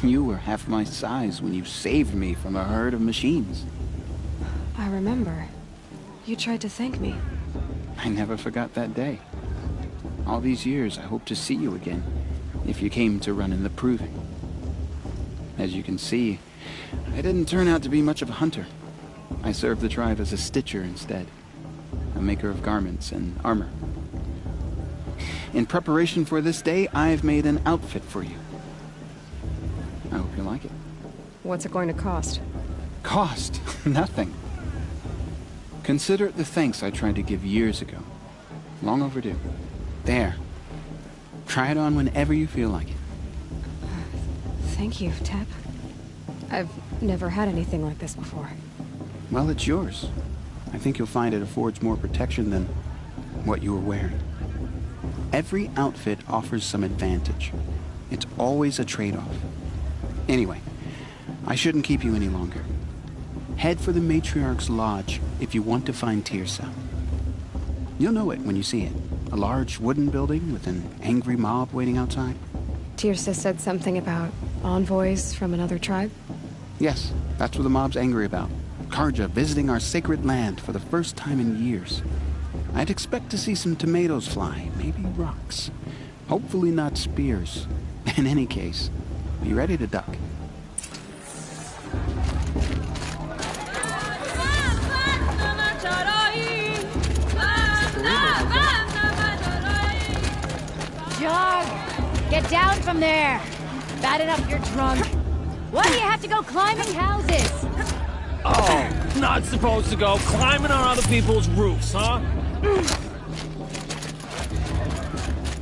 You were half my size when you saved me from a herd of machines. I remember. You tried to thank me. I never forgot that day. All these years, I hope to see you again, if you came to run in the proving. As you can see, I didn't turn out to be much of a hunter. I served the tribe as a stitcher instead, a maker of garments and armor. In preparation for this day, I've made an outfit for you. I hope you like it. What's it going to cost? Cost? Nothing. Consider it the thanks I tried to give years ago. Long overdue. There. Try it on whenever you feel like it. Thank you, Teb. I've never had anything like this before. Well, it's yours. I think you'll find it affords more protection than what you were wearing. Every outfit offers some advantage. It's always a trade-off. Anyway, I shouldn't keep you any longer. Head for the Matriarch's Lodge if you want to find Tirsa. You'll know it when you see it. A large wooden building with an angry mob waiting outside. Tirsa said something about envoys from another tribe? Yes, that's what the mob's angry about. Karja visiting our sacred land for the first time in years. I'd expect to see some tomatoes fly, maybe rocks. Hopefully not spears. In any case, be ready to duck. Jog! Get down from there! Bad enough you're drunk. Why do you have to go climbing houses? Oh, not supposed to go climbing on other people's roofs, huh?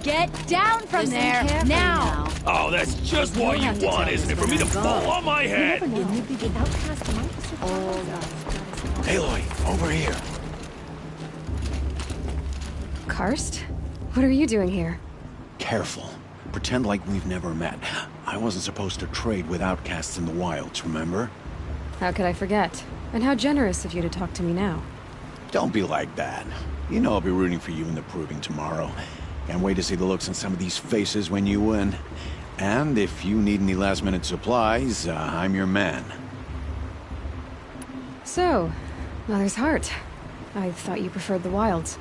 Get down from there, now! Oh, that's just what you want, isn't it? For me to fall on my head! Aloy, over here. Karst? What are you doing here? Careful. Pretend like we've never met. I wasn't supposed to trade with outcasts in the wilds, remember? How could I forget? And how generous of you to talk to me now. Don't be like that. You know I'll be rooting for you in the proving tomorrow. Can't wait to see the looks on some of these faces when you win. And if you need any last-minute supplies, I'm your man. So, Mother's Heart. I thought you preferred the wilds.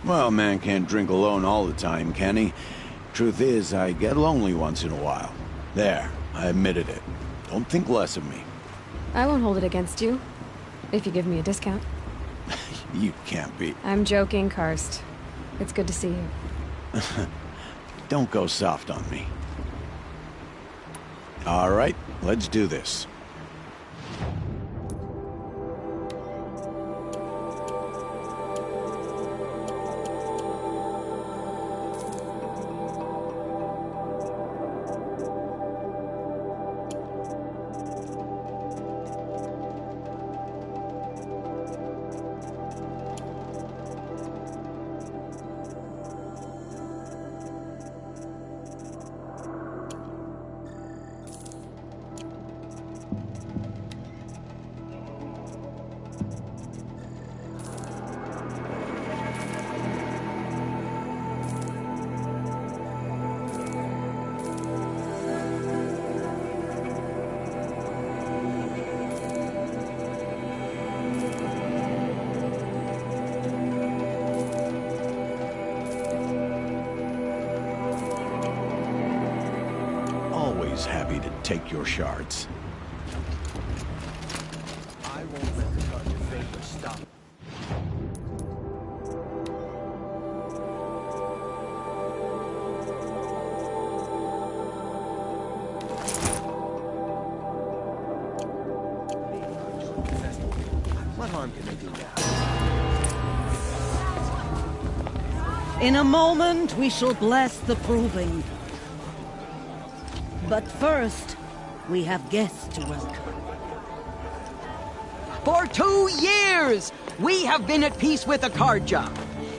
Well, man can't drink alone all the time, can he? Truth is, I get lonely once in a while. There, I admitted it. Don't think less of me. I won't hold it against you. If you give me a discount. You can't be. I'm joking, Karst. It's good to see you. Don't go soft on me. All right, let's do this. Happy to take your shards. I won't let the Karja favor stop. What harm can they do now? In a moment, we shall bless the proving. But first, we have guests to welcome. For 2 years, we have been at peace with the Karja.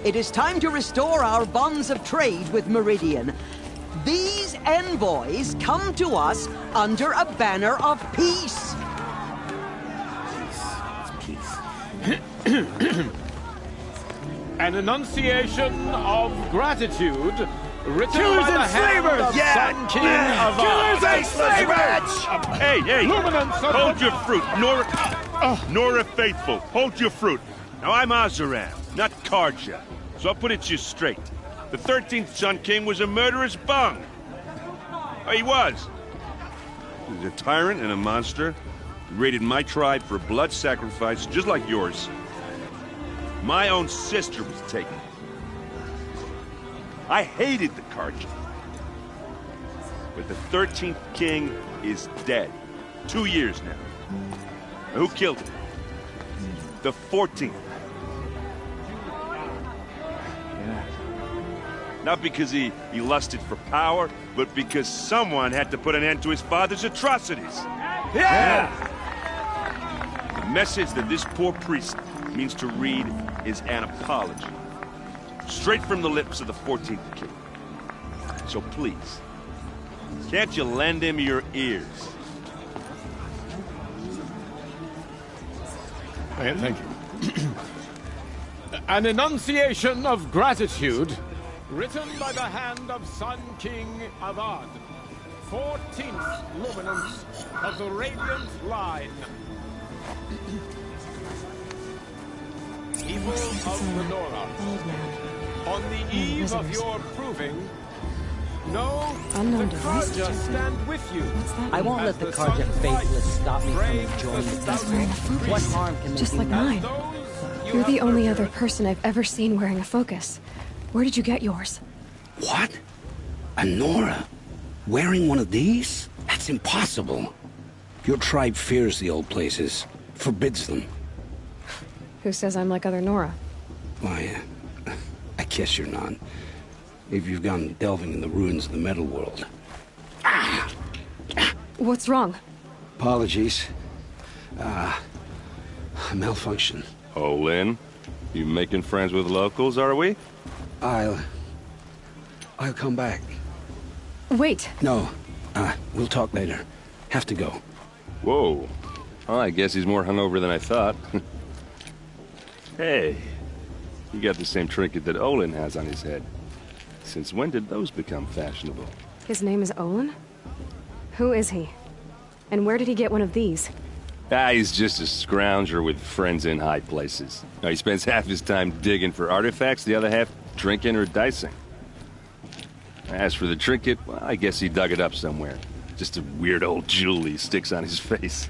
It is time to restore our bonds of trade with Meridian. These envoys come to us under a banner of peace. An enunciation of gratitude written Killers by the and hand slavers! of Sun King of Killers and slavers! Hey, hey! Luminance of Hold the- your fruit, Nora Faithful. Hold your fruit. Now I'm Azaram, not Karja, so I'll put it to you straight. The 13th Sun King was a murderous bung. Oh, he was. He was a tyrant and a monster. He raided my tribe for blood sacrifice, just like yours. My own sister was taken. I hated the Karja. But the 13th king is dead. 2 years now. And who killed him? The 14th. Not because he lusted for power, but because someone had to put an end to his father's atrocities. Yeah! The message that this poor priest means to read is an apology. Straight from the lips of the 14th king. So please, can't you lend him your ears? Thank you. An enunciation of gratitude written by the hand of Sun King Avad, 14th luminance of the Radiant Line. People of Lenora, on the eve of your proving, know Unknown the device Karja detected. stand with you. What's that I mean? won't let the Karja faithless stop me from brave enjoying the the He's wearing a focus. What harm can Just they like do? mine. Those You're the have only nurtured. other person I've ever seen wearing a focus. Where did you get yours? What? A Nora? Wearing one of these? That's impossible. Your tribe fears the old places, forbids them. Who says I'm like other Nora? Why, I guess you're not. If you've gone delving in the ruins of the metal world. What's wrong? Apologies. A malfunction. Oh, Lynn, you making friends with locals, are we? I'll come back. Wait. No, we'll talk later. Have to go. Whoa. Well, I guess he's more hungover than I thought. Hey, you got the same trinket that Olin has on his head. Since when did those become fashionable? His name is Olin? Who is he? And where did he get one of these? He's just a scrounger with friends in high places. Now, he spends half his time digging for artifacts, the other half drinking or dicing. As for the trinket, well, I guess he dug it up somewhere. Just a weird old jewel he sticks on his face.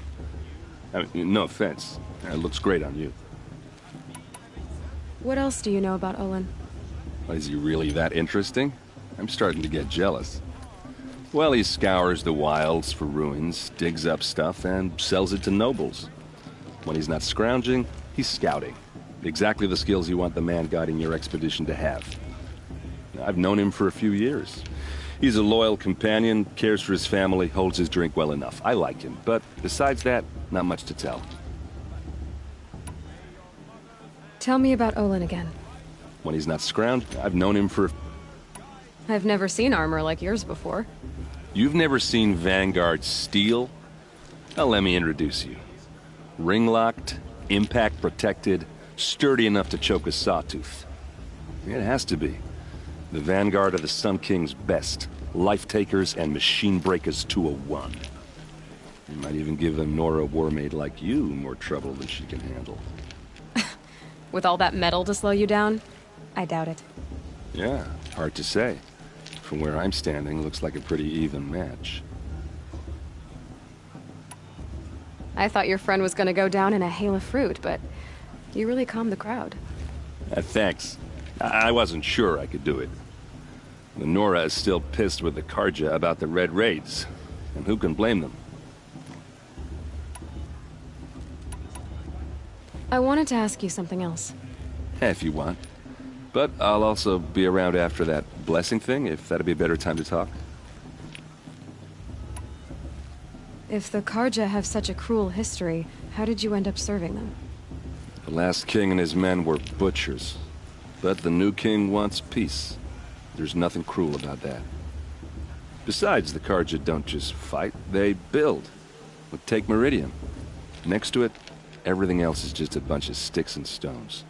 I mean, no offense. It looks great on you. What else do you know about Olin? Is he really that interesting? I'm starting to get jealous. Well, he scours the wilds for ruins, digs up stuff, and sells it to nobles. When he's not scrounging, he's scouting. Exactly the skills you want the man guiding your expedition to have. I've known him for a few years. He's a loyal companion, cares for his family, holds his drink well enough. I like him, but besides that, not much to tell. Tell me about Olin again. When he's not scrounged, I've known him for... I've never seen armor like yours before. You've never seen Vanguard steel? Well, let me introduce you. Ring-locked, impact-protected, sturdy enough to choke a sawtooth. It has to be. The Vanguard of the Sun King's best. Life-takers and machine-breakers to a one. You might even give a Nora warmaid like you more trouble than she can handle. With all that metal to slow you down? I doubt it. Yeah, hard to say. From where I'm standing, looks like a pretty even match. I thought your friend was gonna go down in a hail of fruit, but you really calmed the crowd. Thanks. I wasn't sure I could do it. The Nora is still pissed with the Karja about the Red Raids, and who can blame them? I wanted to ask you something else. If you want. But I'll also be around after that blessing thing, if that'd be a better time to talk. If the Karja have such a cruel history, how did you end up serving them? The last king and his men were butchers. But the new king wants peace. There's nothing cruel about that. Besides, the Karja don't just fight, they build. But take Meridian. Next to it, everything else is just a bunch of sticks and stones.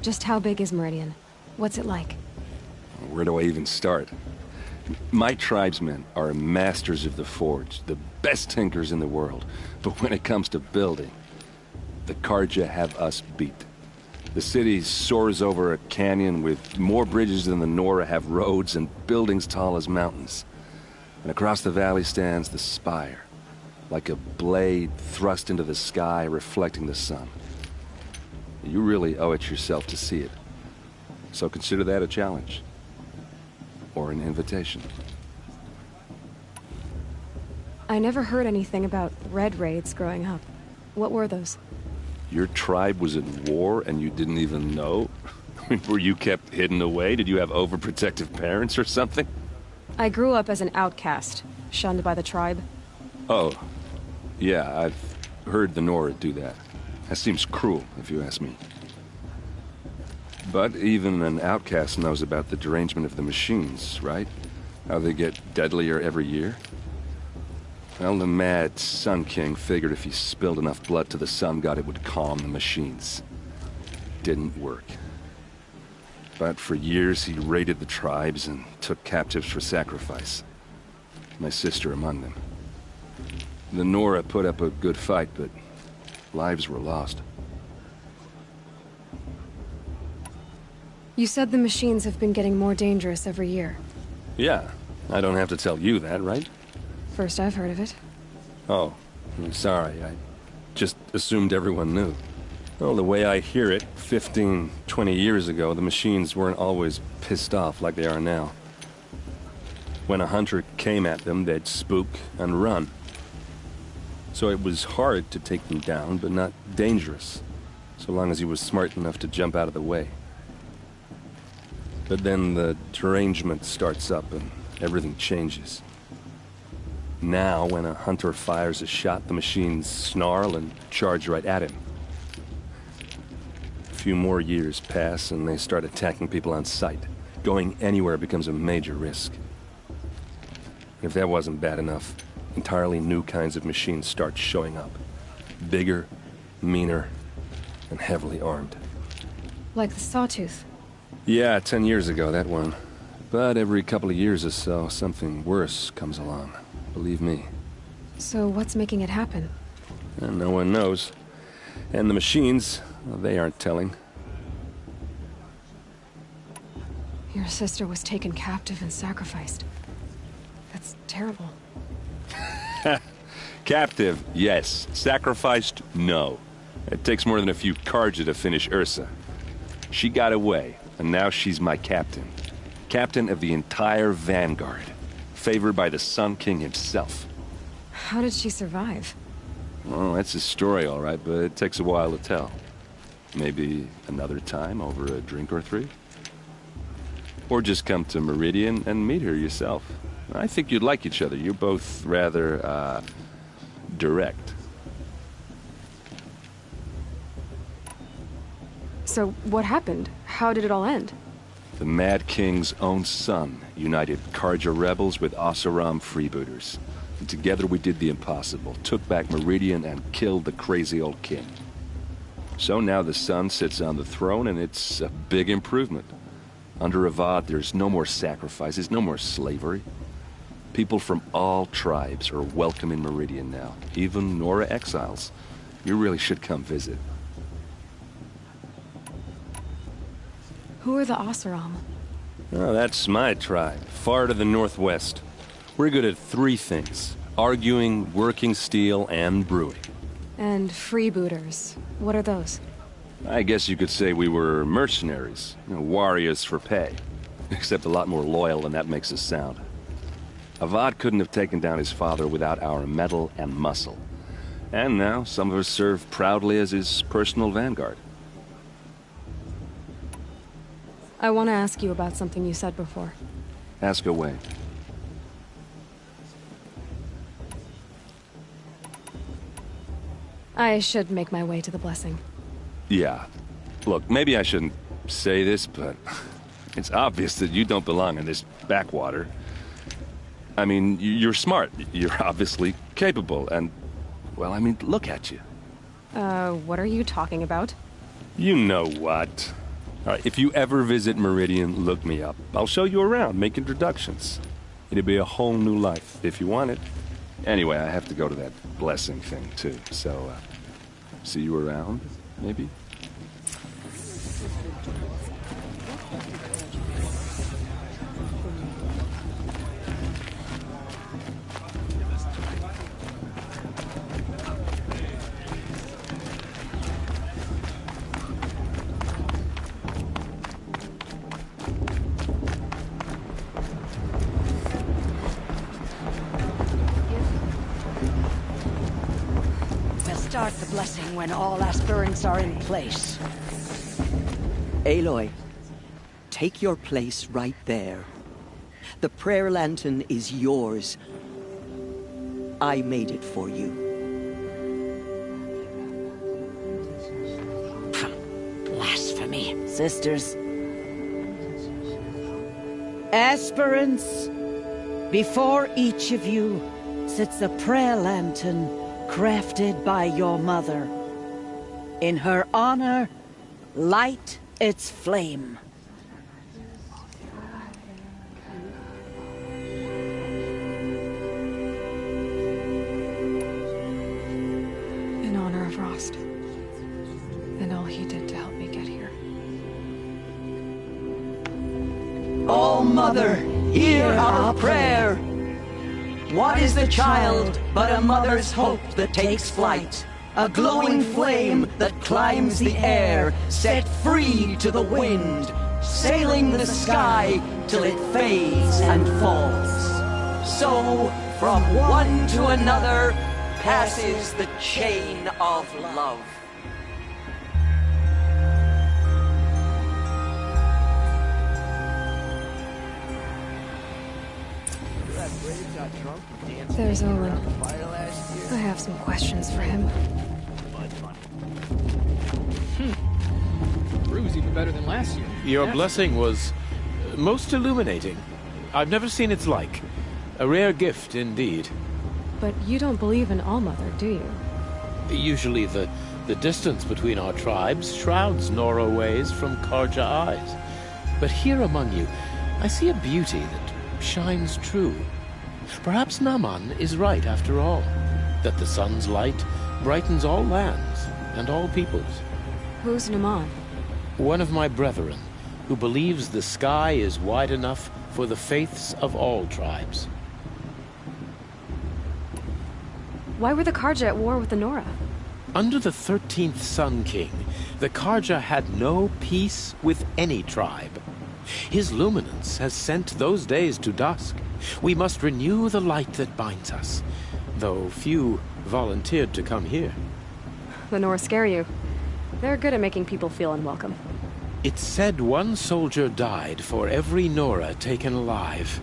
Just how big is Meridian? What's it like? Where do I even start? My tribesmen are masters of the forge, the best tinkers in the world. But when it comes to building, the Karja have us beat. The city soars over a canyon with more bridges than the Nora have roads and buildings tall as mountains. And across the valley stands the spire, like a blade thrust into the sky reflecting the sun. You really owe it yourself to see it. So consider that a challenge. Or an invitation. I never heard anything about red raids growing up. What were those? Your tribe was at war and you didn't even know? Were you kept hidden away? Did you have overprotective parents or something? I grew up as an outcast, shunned by the tribe. Oh, yeah, I've heard the Nora do that. That seems cruel, if you ask me. But even an outcast knows about the derangement of the machines, right? How they get deadlier every year? Well, the mad Sun King figured if he spilled enough blood to the Sun God, it would calm the machines. Didn't work. But for years, he raided the tribes and took captives for sacrifice. My sister among them. The Nora put up a good fight, but lives were lost. You said the machines have been getting more dangerous every year. Yeah, I don't have to tell you that, right? First I've heard of it. Oh, I'm sorry. I just assumed everyone knew. Well, the way I hear it, 15, 20 years ago, the machines weren't always pissed off like they are now. When a hunter came at them, they'd spook and run. So it was hard to take them down, but not dangerous, so long as he was smart enough to jump out of the way. But then the derangement starts up and everything changes. Now, when a hunter fires a shot, the machines snarl and charge right at him. A few more years pass and they start attacking people on sight. Going anywhere becomes a major risk. If that wasn't bad enough, entirely new kinds of machines start showing up. Bigger, meaner, and heavily armed. Like the Sawtooth. Yeah, 10 years ago, that one. But every couple of years or so, something worse comes along. Believe me. So what's making it happen? And no one knows. And the machines, well, they aren't telling. Your sister was taken captive and sacrificed. That's terrible. Captive, yes. Sacrificed, no. It takes more than a few Karja to finish Ursa. She got away, and now she's my captain. Captain of the entire Vanguard. Favored by the Sun King himself. How did she survive? Well, that's a story, all right, but it takes a while to tell. Maybe another time over a drink or three? Or just come to Meridian and meet her yourself. I think you'd like each other. You're both rather, direct. So, what happened? How did it all end? The Mad King's own son united Karja rebels with Oseram freebooters. And together we did the impossible, took back Meridian and killed the crazy old king. So now the son sits on the throne and it's a big improvement. Under Avad, there's no more sacrifices, no more slavery. People from all tribes are welcome in Meridian now, even Nora exiles. You really should come visit. Who are the Oseram? Oh, that's my tribe, far to the northwest. We're good at three things: arguing, working steel, and brewing. And freebooters. What are those? I guess you could say we were mercenaries, warriors for pay. Except a lot more loyal than that makes us sound. Avad couldn't have taken down his father without our metal and muscle. And now, some of us serve proudly as his personal vanguard. I want to ask you about something you said before. Ask away. I should make my way to the blessing. Yeah. Look, maybe I shouldn't say this, but it's obvious that you don't belong in this backwater. I mean, you're smart. You're obviously capable, and, well, I mean, look at you. What are you talking about? You know what. All right, if you ever visit Meridian, look me up. I'll show you around, make introductions. It'll be a whole new life, if you want it. Anyway, I have to go to that blessing thing, too, so, see you around, maybe? Start the blessing when all aspirants are in place. Aloy, take your place right there. The prayer lantern is yours. I made it for you. Blasphemy. Sisters. Aspirants, before each of you sits a prayer lantern crafted by your mother. In her honor, light its flame. In honor of Rost. And all he did to help me get here. All Mother, hear our prayer. What is the child but a mother's hope that takes flight? A glowing flame that climbs the air, set free to the wind, sailing the sky till it fades and falls. So, from one to another, passes the chain of love. There's Olin. I have some questions for him. Brew's even better than last year. Your blessing was most illuminating. I've never seen its like. A rare gift indeed. But you don't believe in All-Mother, do you? Usually the distance between our tribes shrouds Nora ways from Karja eyes. But here among you, I see a beauty that shines true. Perhaps Naman is right after all, that the sun's light brightens all lands and all peoples. Who's Naman? One of my brethren, who believes the sky is wide enough for the faiths of all tribes. Why were the Karja at war with the Nora? Under the 13th Sun King, the Karja had no peace with any tribe. His luminance has sent those days to dusk. We must renew the light that binds us, though few volunteered to come here. The Nora scare you. They're good at making people feel unwelcome. It's said one soldier died for every Nora taken alive.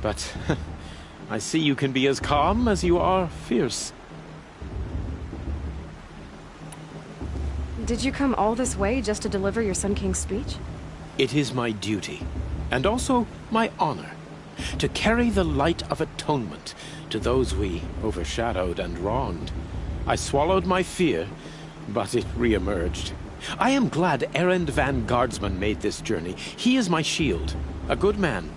But I see you can be as calm as you are fierce. Did you come all this way just to deliver your Sun King's speech? It is my duty, and also my honor, to carry the light of atonement to those we overshadowed and wronged. I swallowed my fear, but it re-emerged. I am glad Erend van Guardsman made this journey. He is my shield, a good man.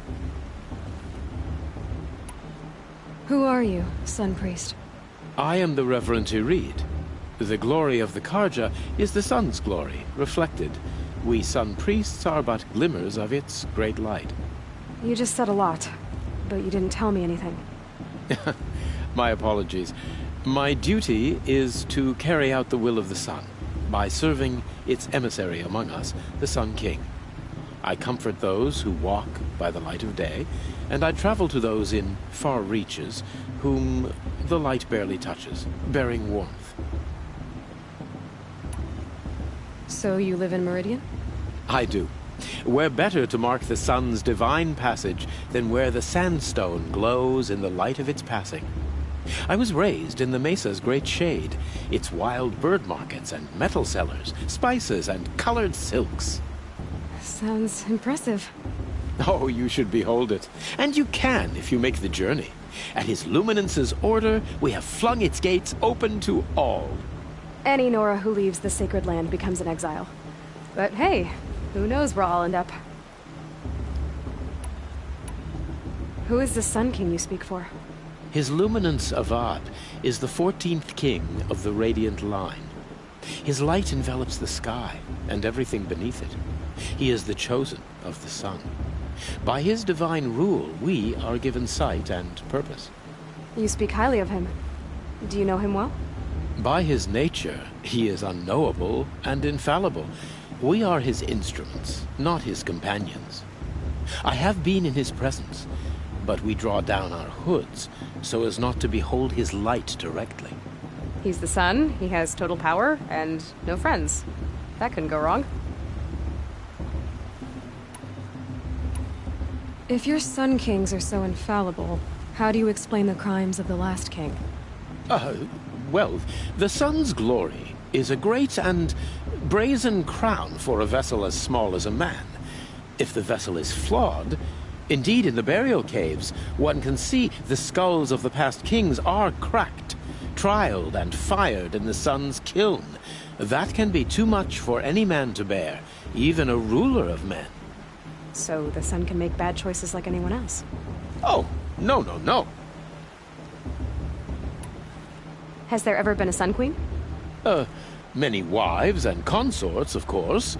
Who are you, Sun Priest? I am the Reverend Irid. The glory of the Karja is the sun's glory, reflected. We Sun Priests are but glimmers of its great light. You just said a lot, but you didn't tell me anything. My apologies. My duty is to carry out the will of the sun, by serving its emissary among us, the Sun King. I comfort those who walk by the light of day, and I travel to those in far reaches, whom the light barely touches, bearing warmth. So you live in Meridian? I do. Where better to mark the sun's divine passage than where the sandstone glows in the light of its passing? I was raised in the mesa's great shade, its wild bird markets and metal cellars, spices and colored silks. Sounds impressive. Oh, you should behold it. And you can if you make the journey. At His Luminance's order, we have flung its gates open to all. Any Nora who leaves the sacred land becomes an exile. But hey, who knows where I'll end up. Who is the Sun King you speak for? His Luminance Avad is the 14th king of the Radiant Line. His light envelops the sky and everything beneath it. He is the chosen of the sun. By his divine rule, we are given sight and purpose. You speak highly of him. Do you know him well? By his nature, he is unknowable and infallible. We are his instruments, not his companions. I have been in his presence, but we draw down our hoods so as not to behold his light directly. He's the sun, he has total power, and no friends. That couldn't go wrong. If your Sun Kings are so infallible, how do you explain the crimes of the last king? Well, the sun's glory is a great and brazen crown for a vessel as small as a man. If the vessel is flawed, indeed in the burial caves, one can see the skulls of the past kings are cracked, trialed and fired in the sun's kiln. That can be too much for any man to bear, even a ruler of men. So the sun can make bad choices like anyone else? Oh, no. Has there ever been a Sun Queen? Many wives and consorts, of course.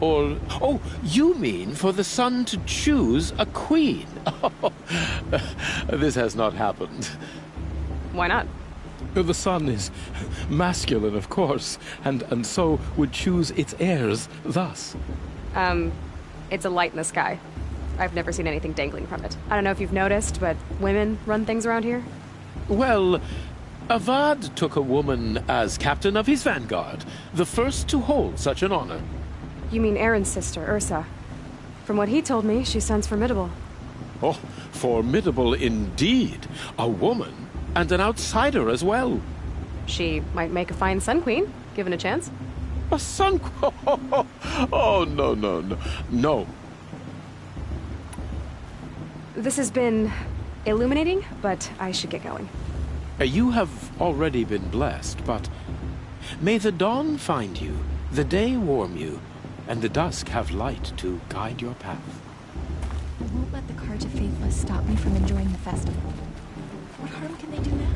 Or, oh, you mean for the sun to choose a queen? This has not happened. Why not? The sun is masculine, of course, and so would choose its heirs thus. It's a light in the sky. I've never seen anything dangling from it. I don't know if you've noticed, but women run things around here. Well, Avad took a woman as captain of his vanguard, the first to hold such an honor. You mean Aaron's sister, Ursa. From what he told me, she sounds formidable. Oh, formidable indeed. A woman, and an outsider as well. She might make a fine Sun Queen, given a chance. A Sun Queen? Oh, no. This has been illuminating, but I should get going. You have already been blessed, but may the dawn find you, the day warm you, and the dusk have light to guide your path. I won't let the Carja Faithless stop me from enjoying the festival. What harm can they do now?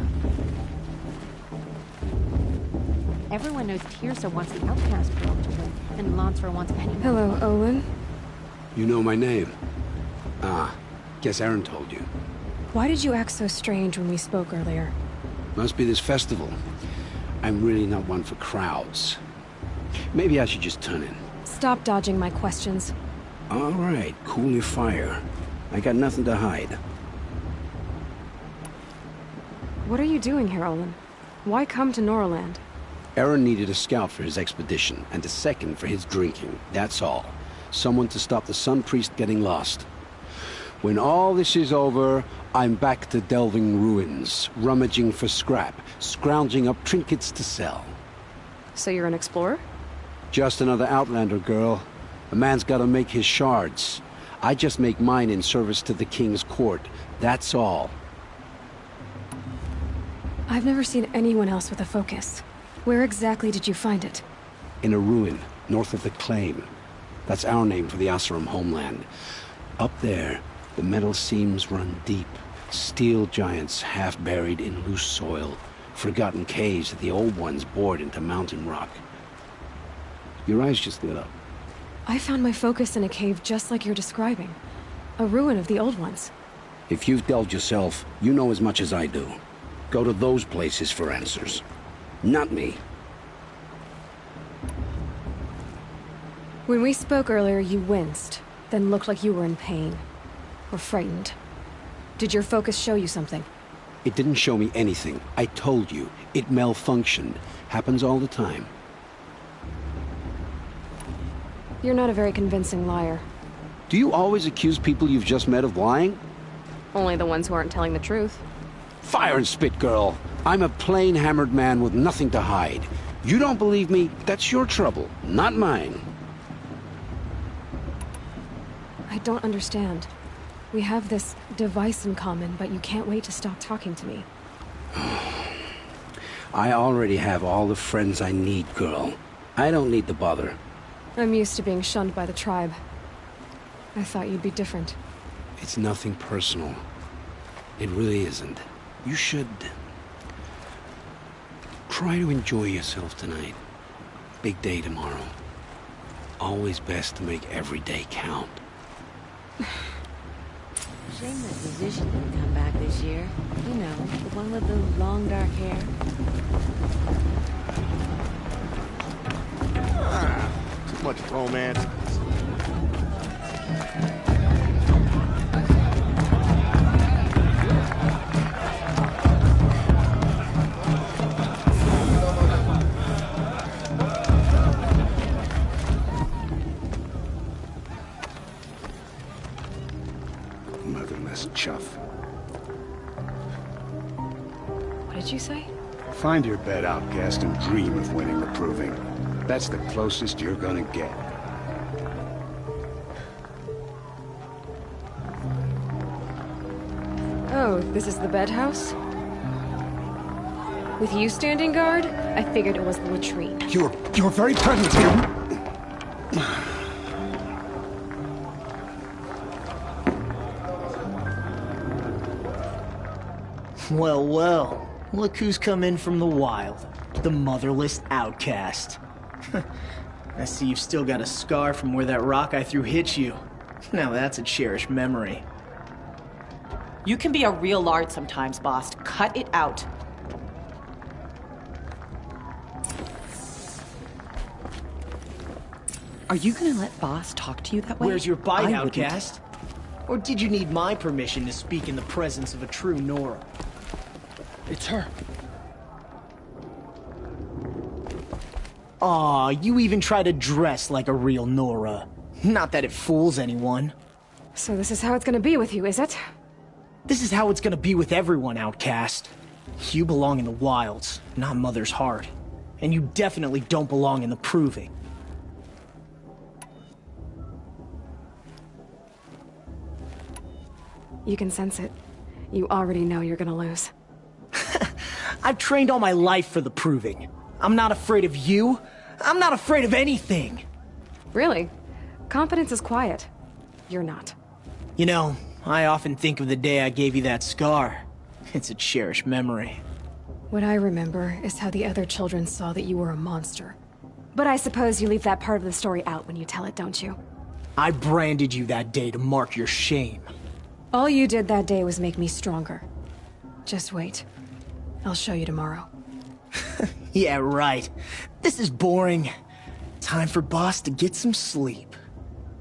Everyone knows Tirsa wants the Outcast Girl to win, and Lansra wants anyone. Hello, Olin. You know my name? Ah, guess Aaron told you. Why did you act so strange when we spoke earlier? Must be this festival. I'm really not one for crowds. Maybe I should just turn in. Stop dodging my questions. All right, cool your fire. I got nothing to hide. What are you doing here, Olin? Why come to Noraland? Aaron needed a scout for his expedition, and a second for his drinking. That's all. Someone to stop the Sun Priest getting lost. When all this is over, I'm back to delving ruins, rummaging for scrap, scrounging up trinkets to sell. So you're an explorer? Just another Outlander, girl. A man's gotta make his shards. I just make mine in service to the King's court. That's all. I've never seen anyone else with a focus. Where exactly did you find it? In a ruin, north of the Claim. That's our name for the Oseram homeland. Up there, the metal seams run deep. Steel giants half buried in loose soil. Forgotten caves that the old ones bored into mountain rock. Your eyes just lit up. I found my focus in a cave just like you're describing. A ruin of the old ones. If you've delved yourself, you know as much as I do. Go to those places for answers. Not me. When we spoke earlier, you winced, then looked like you were in pain. Or frightened. Did your focus show you something? It didn't show me anything. I told you. It malfunctioned. Happens all the time. You're not a very convincing liar. Do you always accuse people you've just met of lying? Only the ones who aren't telling the truth. Fire and spit, girl. I'm a plain hammered man with nothing to hide. You don't believe me, that's your trouble, not mine. I don't understand. We have this device in common, but you can't wait to stop talking to me. I already have all the friends I need, girl. I don't need the bother. I'm used to being shunned by the tribe. I thought you'd be different. It's nothing personal. It really isn't. You should... try to enjoy yourself tonight. Big day tomorrow. Always best to make every day count. Shame that musician didn't come back this year. You know, the one with the long dark hair. Too much romance. Motherless chuff. What did you say? Find your bed, outcast, and dream of winning the proving. That's the closest you're gonna get. Oh, this is the bed house? With you standing guard, I figured it was the latrine. Your very presence here... Well, well. Look who's come in from the wild. The motherless outcast. I see you've still got a scar from where that rock I threw hit you. Now that's a cherished memory. You can be a real lard sometimes, boss. Cut it out. Are you gonna let boss talk to you that way? Where's your bite, I wouldn't. outcast? Or did you need my permission to speak in the presence of a true Nora? It's her. Aw, you even try to dress like a real Nora. Not that it fools anyone. So this is how it's gonna be with you, is it? This is how it's gonna be with everyone, outcast. You belong in the wilds, not Mother's heart. And you definitely don't belong in the proving. You can sense it. You already know you're gonna lose. I've trained all my life for the proving. I'm not afraid of you. I'm not afraid of anything. Really? Confidence is quiet. You're not. You know, I often think of the day I gave you that scar. It's a cherished memory. What I remember is how the other children saw that you were a monster. But I suppose you leave that part of the story out when you tell it, don't you? I branded you that day to mark your shame. All you did that day was make me stronger. Just wait. I'll show you tomorrow. Yeah, right. This is boring. Time for boss to get some sleep.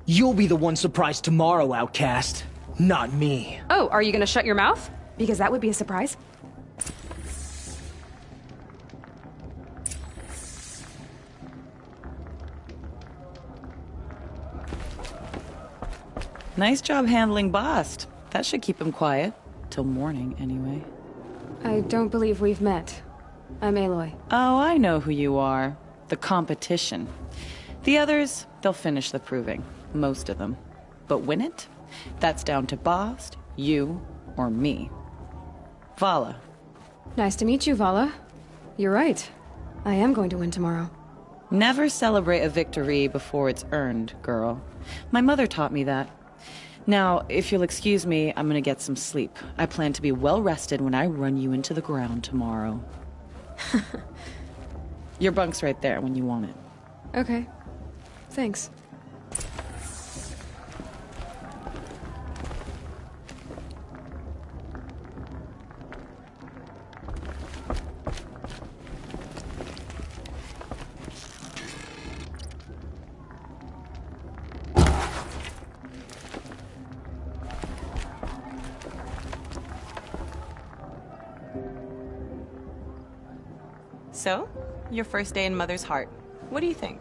You'll be the one surprised tomorrow, outcast. Not me. Oh, are you gonna shut your mouth? Because that would be a surprise. Nice job handling Bast. That should keep him quiet. Till morning, anyway. I don't believe we've met. I'm Aloy. Oh, I know who you are. The competition. The others, they'll finish the proving. Most of them. But win it? That's down to Bast, you, or me. Vala. Nice to meet you, Vala. You're right. I am going to win tomorrow. Never celebrate a victory before it's earned, girl. My mother taught me that. Now, if you'll excuse me, I'm gonna get some sleep. I plan to be well rested when I run you into the ground tomorrow. Your bunk's right there when you want it. Okay. Thanks. So, your first day in Mother's heart. What do you think?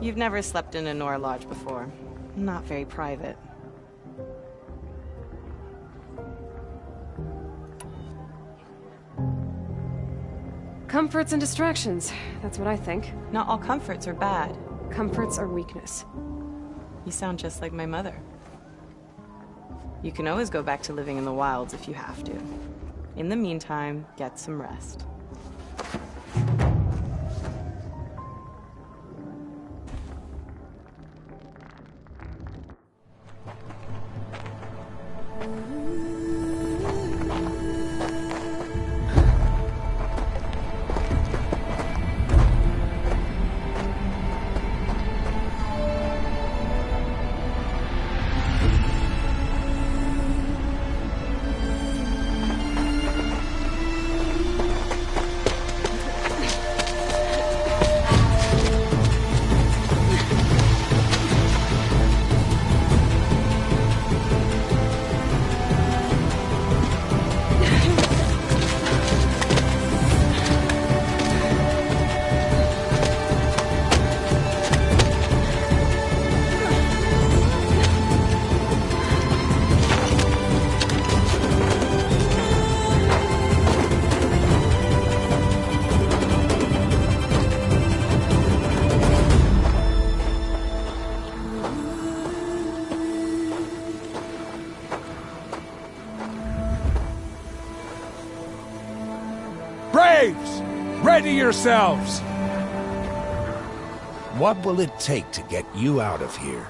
You've never slept in a Nora lodge before. Not very private. Comforts and distractions. That's what I think. Not all comforts are bad. Comforts are weakness. You sound just like my mother. You can always go back to living in the wilds if you have to. In the meantime, get some rest. Braves! Ready yourselves! What will it take to get you out of here?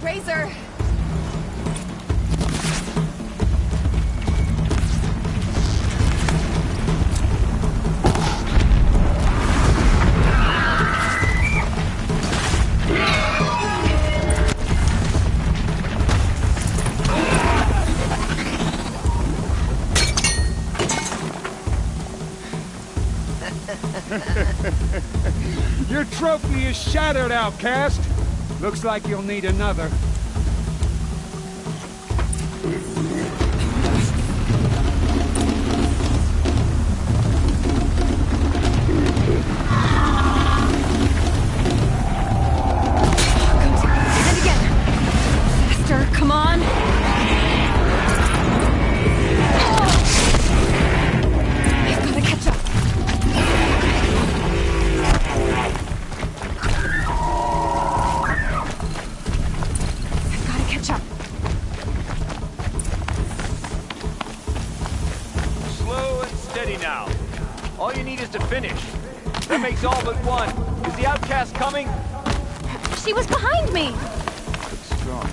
Razor! Your trophy is shattered, outcast. Looks like you'll need another. And again. Faster, come on. I've got to catch up. Now. All you need is to finish. That makes all but one. Is the outcast coming? She was behind me! Looks strong,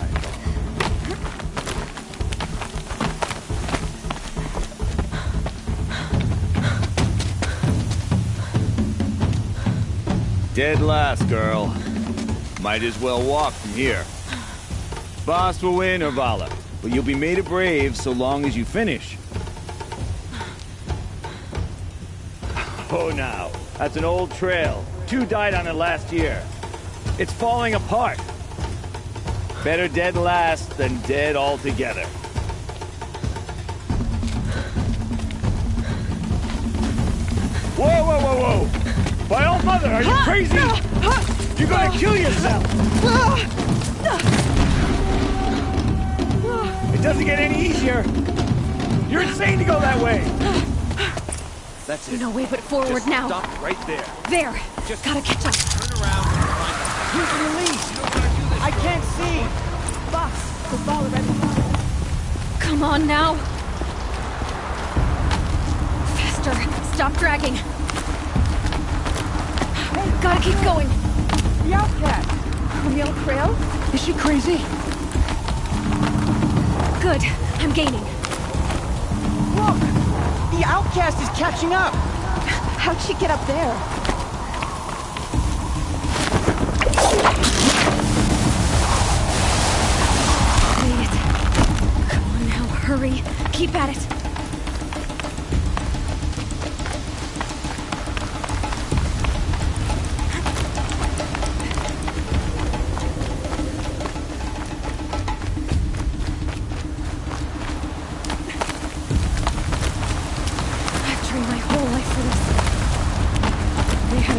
Dead last, girl. Might as well walk from here. Boss will win or Vala, but you'll be made a brave so long as you finish. Oh, now. That's an old trail. 2 died on it last year. It's falling apart. Better dead last than dead altogether. Whoa, whoa, whoa, whoa! My old mother, are you crazy? You're gonna kill yourself! It doesn't get any easier. You're insane to go that way. That's it. No way but forward Just now. Stop right there. There. Just gotta catch up. Turn around and find the... Use your release. I can't see. Boss, the ball already. Come on now. Faster. Stop dragging. Gotta keep going. The outcast. On the old trail? Is she crazy? Good. I'm gaining. Look! The outcast is catching up! How'd she get up there? Made it. Come on now, hurry. Keep at it.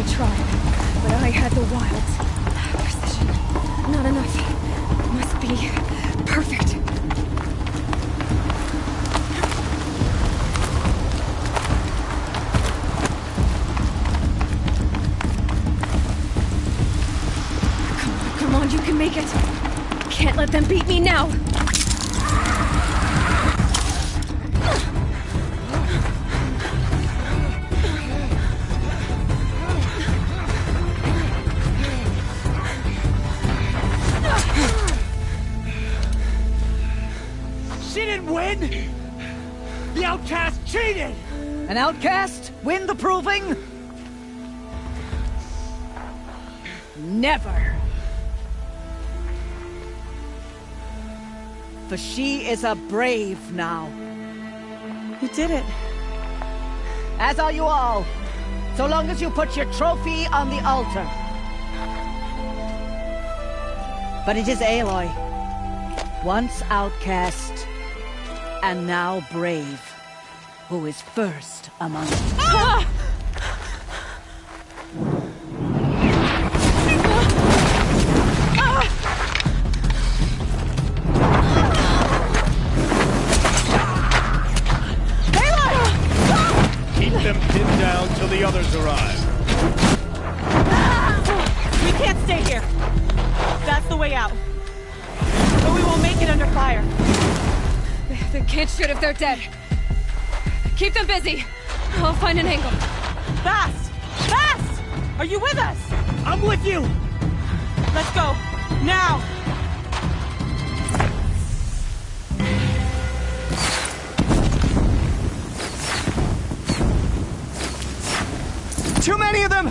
gonna try, but I had the wilds. Precision. Not enough. Must be perfect. Come on, you can make it. Can't let them beat me now. She didn't win! The outcast cheated! An outcast win the proving? Never! For she is a brave now. You did it. As are you all, so long as you put your trophy on the altar. But it is Aloy, once outcast, and now brave, who is first among us. Ah! Keep them pinned down till the others arrive. We can't stay here. That's the way out. But we won't make it under fire. They can't shoot if they're dead. Keep them busy. I'll find an angle. Fast! Fast! Are you with us? I'm with you! Let's go. Now! Too many of them!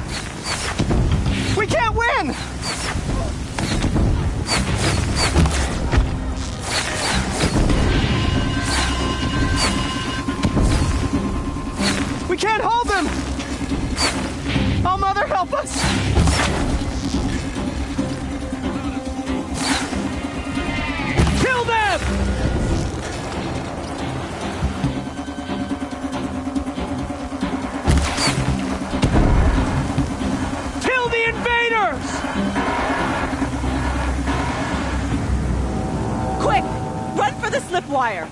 We can't win! We can't hold them! Oh, Mother, help us! Kill them! Kill the invaders! Quick! Run for the slipwire!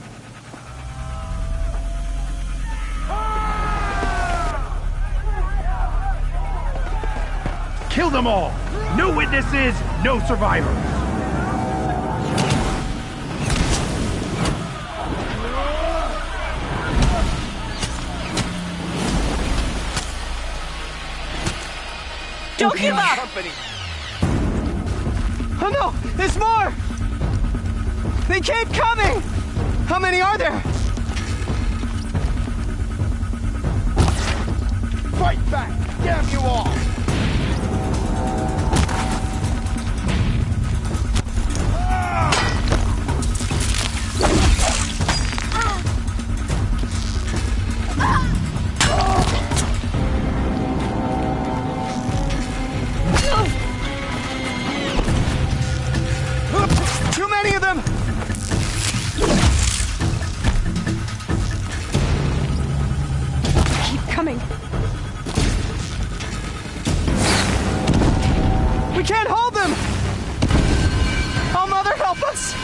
Kill them all! No witnesses, no survivors! Don't give up! Oh no! There's more! They keep coming! How many are there? Fight back! Damn you all! Too many of them! Keep coming. We can't hold them! Oh, Mother, help us!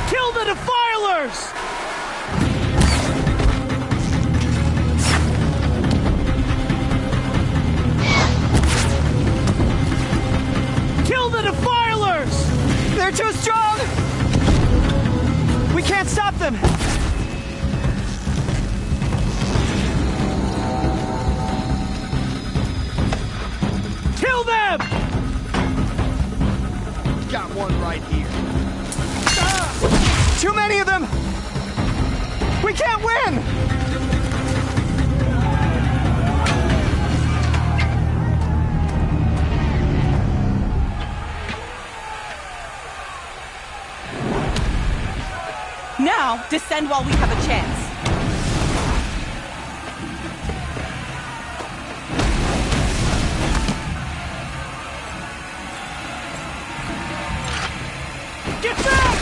Kill the defilers! Kill the defilers! They're too strong! We can't stop them! Kill them! Got one right here. Too many of them! We can't win! Now, descend while we have a chance. Get back!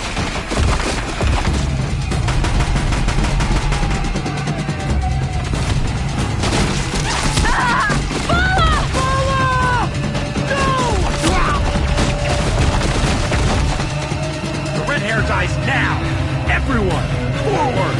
Now! Everyone, forward!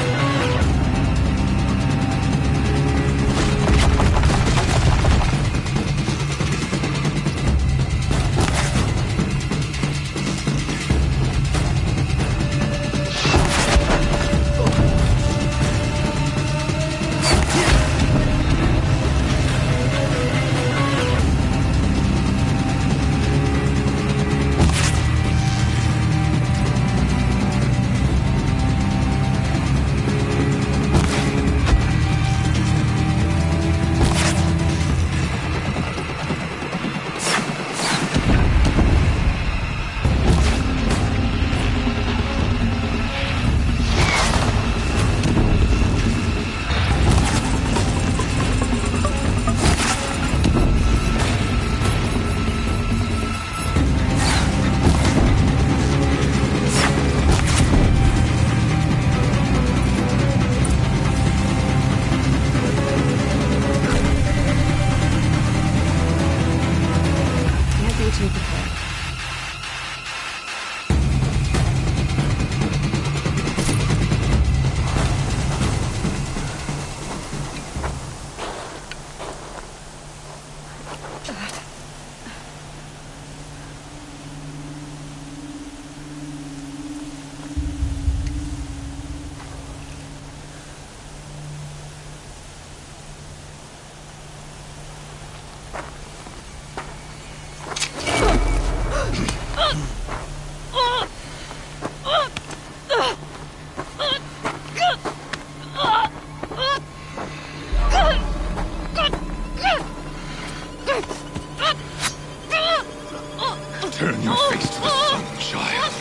Turn your face to the sun, child.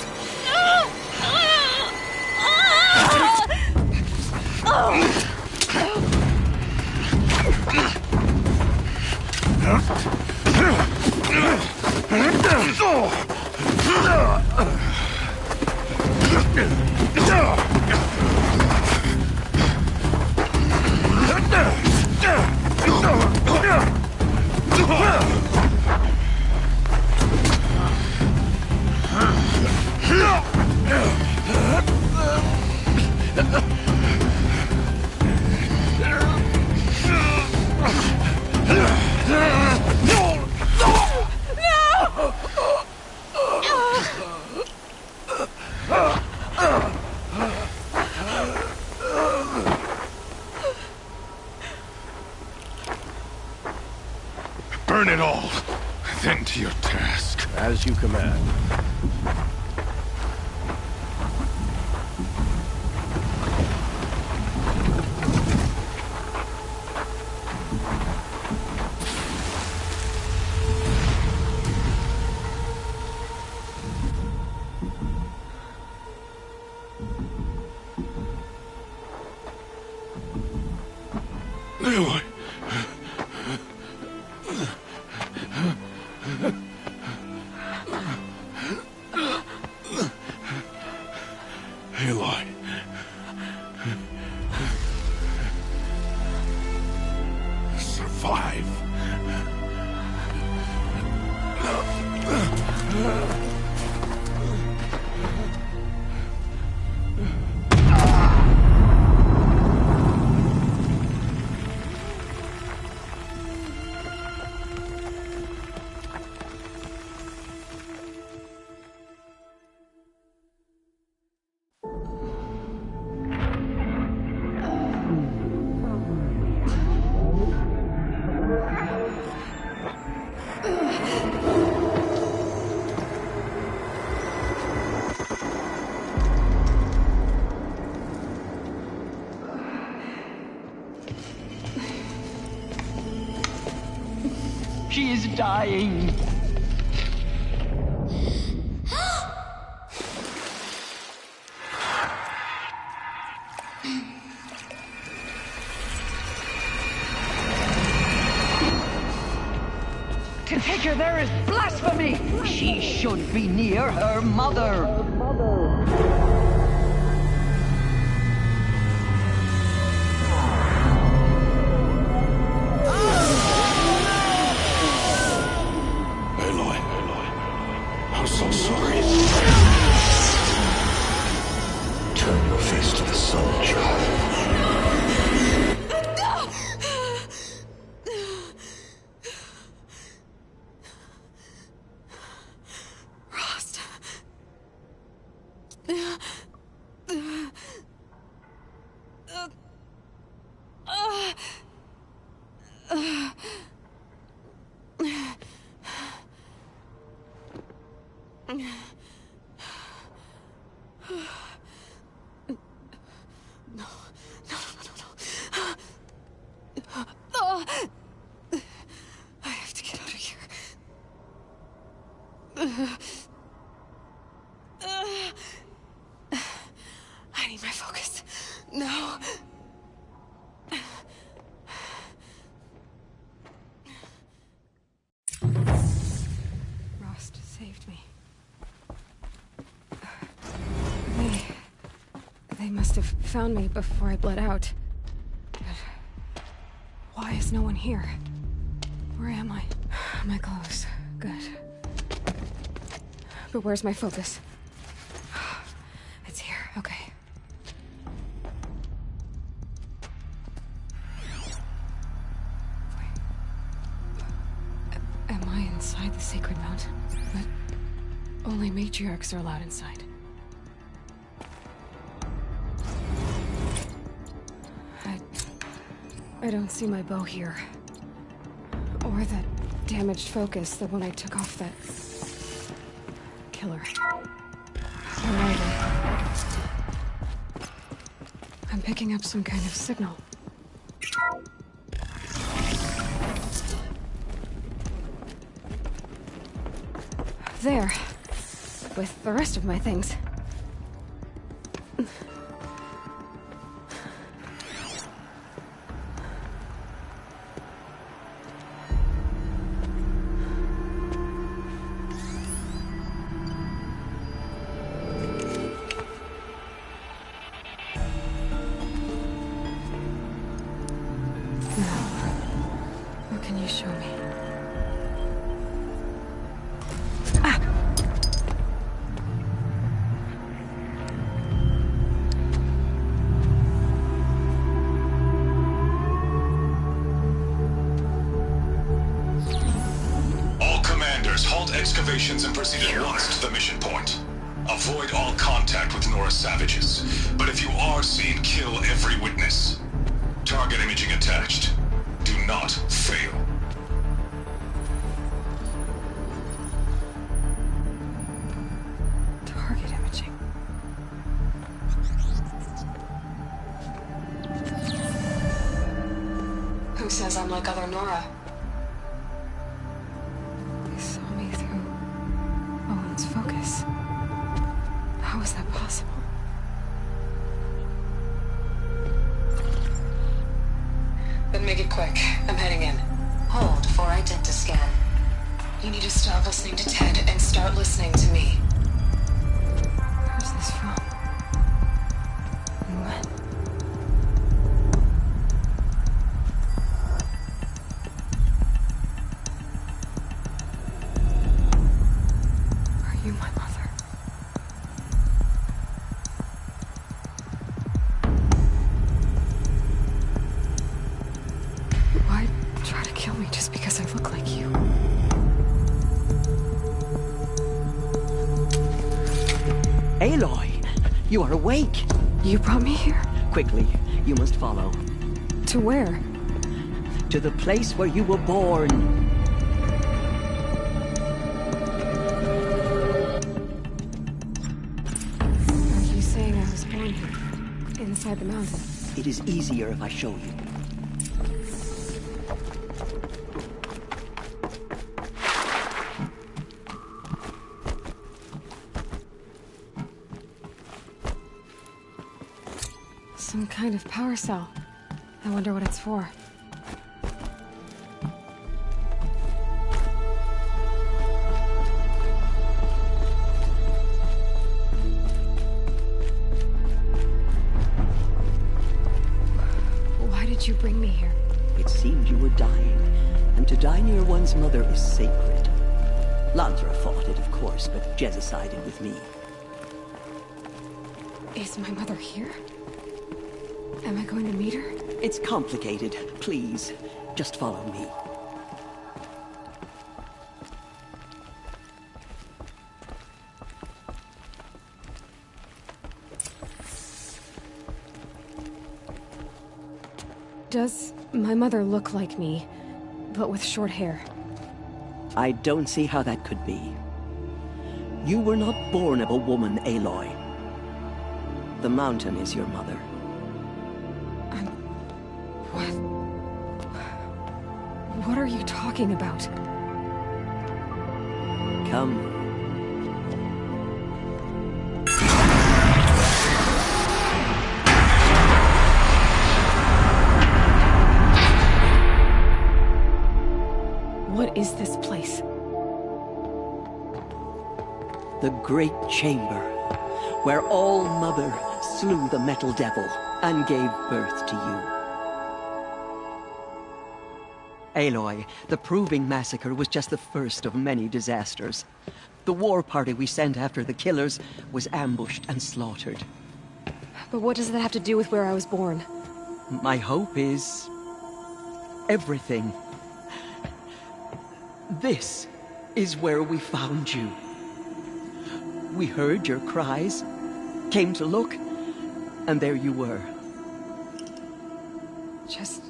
Burn it all, then to your task. As you command. Aloy. Aloy. Survive. She is dying. To take her there is blasphemy. She should be near her mother. I'm so sorry. Turn your face to the sun, child. Rost. I have to get out of here. I need my focus. No. Rost saved me. They must have found me before I bled out. But why is no one here? Where am I? My clothes. Good. But where's my focus? It's here. Okay. Wait. Am I inside the sacred mountain? But only matriarchs are allowed inside. I don't see my bow here. Or that damaged focus, the one I took off that killer. I'm picking up some kind of signal. There. With the rest of my things. What can you show me? All commanders, halt excavations and proceed at once to the mission point. Avoid all contact with Nora savages, but if you are seen, kill every witness. Target imaging attached. Do not fail. Target imaging. Who says I'm like other Nora? They saw me through Owen's focus. How is that possible? Then make it quick. I'm heading in. Hold for identiscan. You need to stop listening to Ted and start listening to me. Where's this from? And when? Are you my mother? Why try to kill me just because I look like you? Aloy, you are awake. You brought me here? Quickly, you must follow. To where? To the place where you were born. Are you saying I was born here? Inside the mountain? It is easier if I show you. Some kind of power cell. I wonder what it's for. Why did you bring me here? It seemed you were dying, and to die near one's mother is sacred. Lansra fought it, of course, but Jezza sided with me. Is my mother here? Am I going to meet her? It's complicated. Please, just follow me. Does my mother look like me, but with short hair? I don't see how that could be. You were not born of a woman, Aloy. The mountain is your mother. What are you talking about? Come. What is this place? The Great Chamber, where All-Mother slew the Metal Devil and gave birth to you. Aloy, the Proving Massacre was just the first of many disasters. The war party we sent after the killers was ambushed and slaughtered. But what does that have to do with where I was born? My hope is... everything. This is where we found you. We heard your cries, came to look, and there you were. Just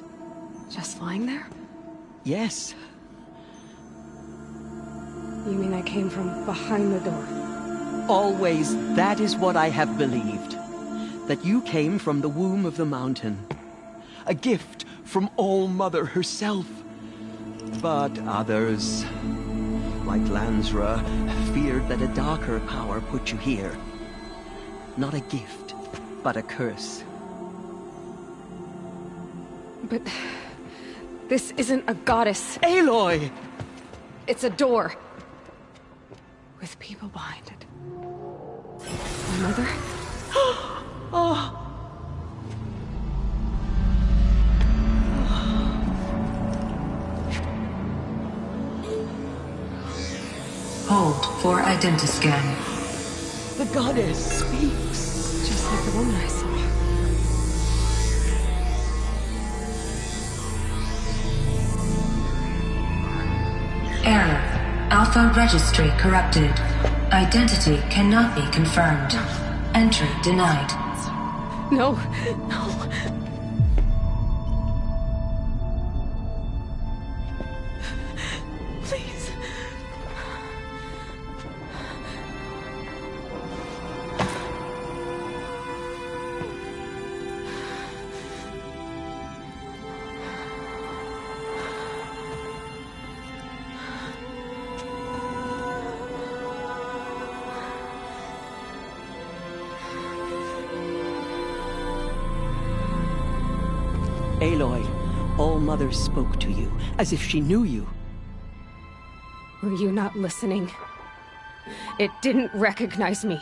lying there? Yes. You mean I came from behind the door? Always, that is what I have believed. That you came from the womb of the mountain. A gift from All-Mother herself. But others, like Lansra, feared that a darker power put you here. Not a gift, but a curse. But... this isn't a goddess. Aloy! It's a door. With people behind it. My mother? Oh. Hold for identiscan. The goddess speaks. Just like the woman I saw. Error. Alpha registry corrupted. Identity cannot be confirmed. Entry denied. No, no. Please. Aloy, All-Mother spoke to you, as if she knew you. Were you not listening? It didn't recognize me.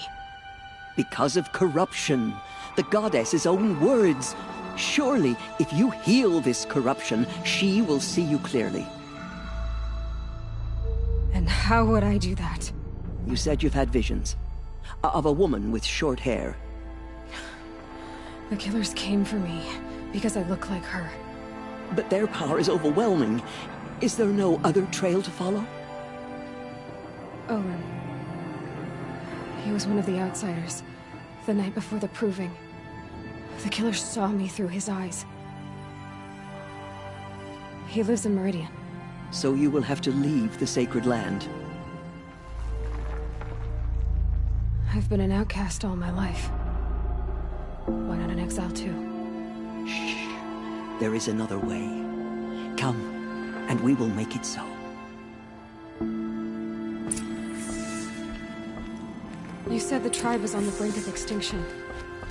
Because of corruption. The goddess's own words. Surely, if you heal this corruption, she will see you clearly. And how would I do that? You said you've had visions. Of a woman with short hair. The killers came for me, because I look like her. But their power is overwhelming. Is there no other trail to follow? Owen. He was one of the outsiders, the night before the Proving. The killers saw me through his eyes. He lives in Meridian. So you will have to leave the sacred land. I've been an outcast all my life. Why not an exile too? Shh. There is another way. Come, and we will make it so. You said the tribe was on the brink of extinction.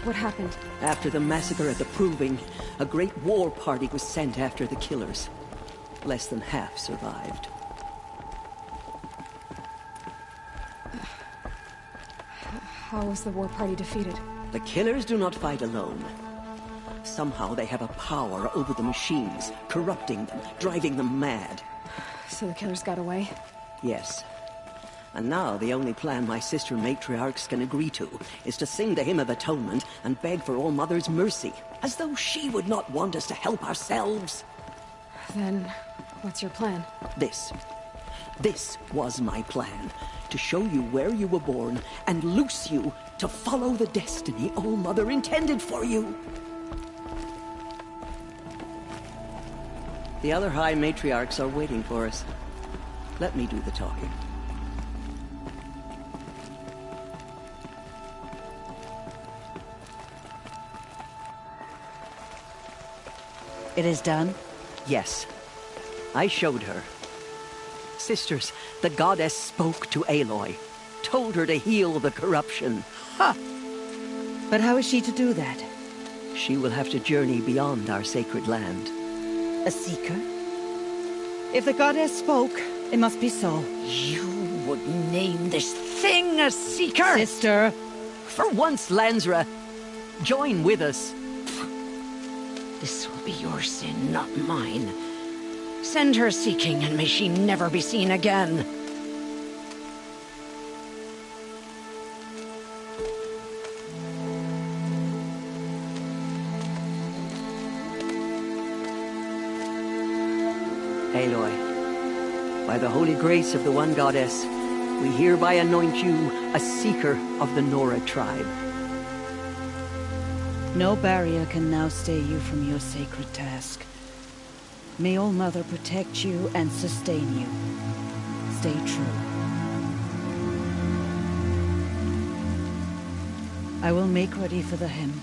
What happened? After the massacre at the Proving, a great war party was sent after the killers. Less than half survived. How was the war party defeated? The killers do not fight alone. Somehow they have a power over the machines, corrupting them, driving them mad. So the killers got away? Yes. And now the only plan my sister matriarchs can agree to is to sing the Hymn of Atonement and beg for All Mother's mercy, as though she would not want us to help ourselves. Then, what's your plan? This was my plan. To show you where you were born and loose you to follow the destiny All Mother intended for you. The other High Matriarchs are waiting for us. Let me do the talking. It is done? Yes. I showed her. Sisters, the goddess spoke to Aloy. Told her to heal the corruption. Ha! But how is she to do that? She will have to journey beyond our sacred land. A seeker? If the goddess spoke, it must be so. You would name this thing a seeker? Sister! For once, Lansra, join with us. This will be your sin, not mine. Send her seeking, and may she never be seen again. Aloy, by the holy grace of the one goddess, we hereby anoint you a seeker of the Nora tribe. No barrier can now stay you from your sacred task. May All Mother protect you and sustain you. Stay true. I will make ready for the hymn.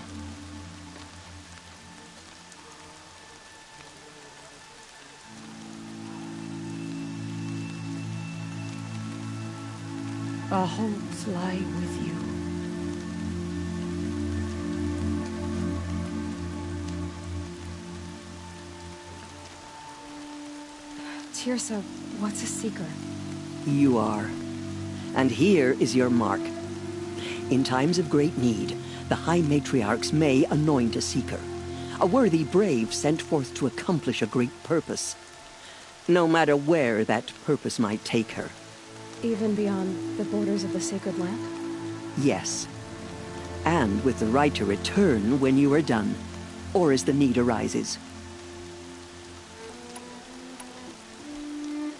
Our hopes lie with you. Tirsa, what's a seeker? You are. And here is your mark. In times of great need, the High Matriarchs may anoint a seeker. A worthy brave sent forth to accomplish a great purpose. No matter where that purpose might take her. Even beyond the borders of the sacred land? Yes. And with the right to return when you are done, or as the need arises.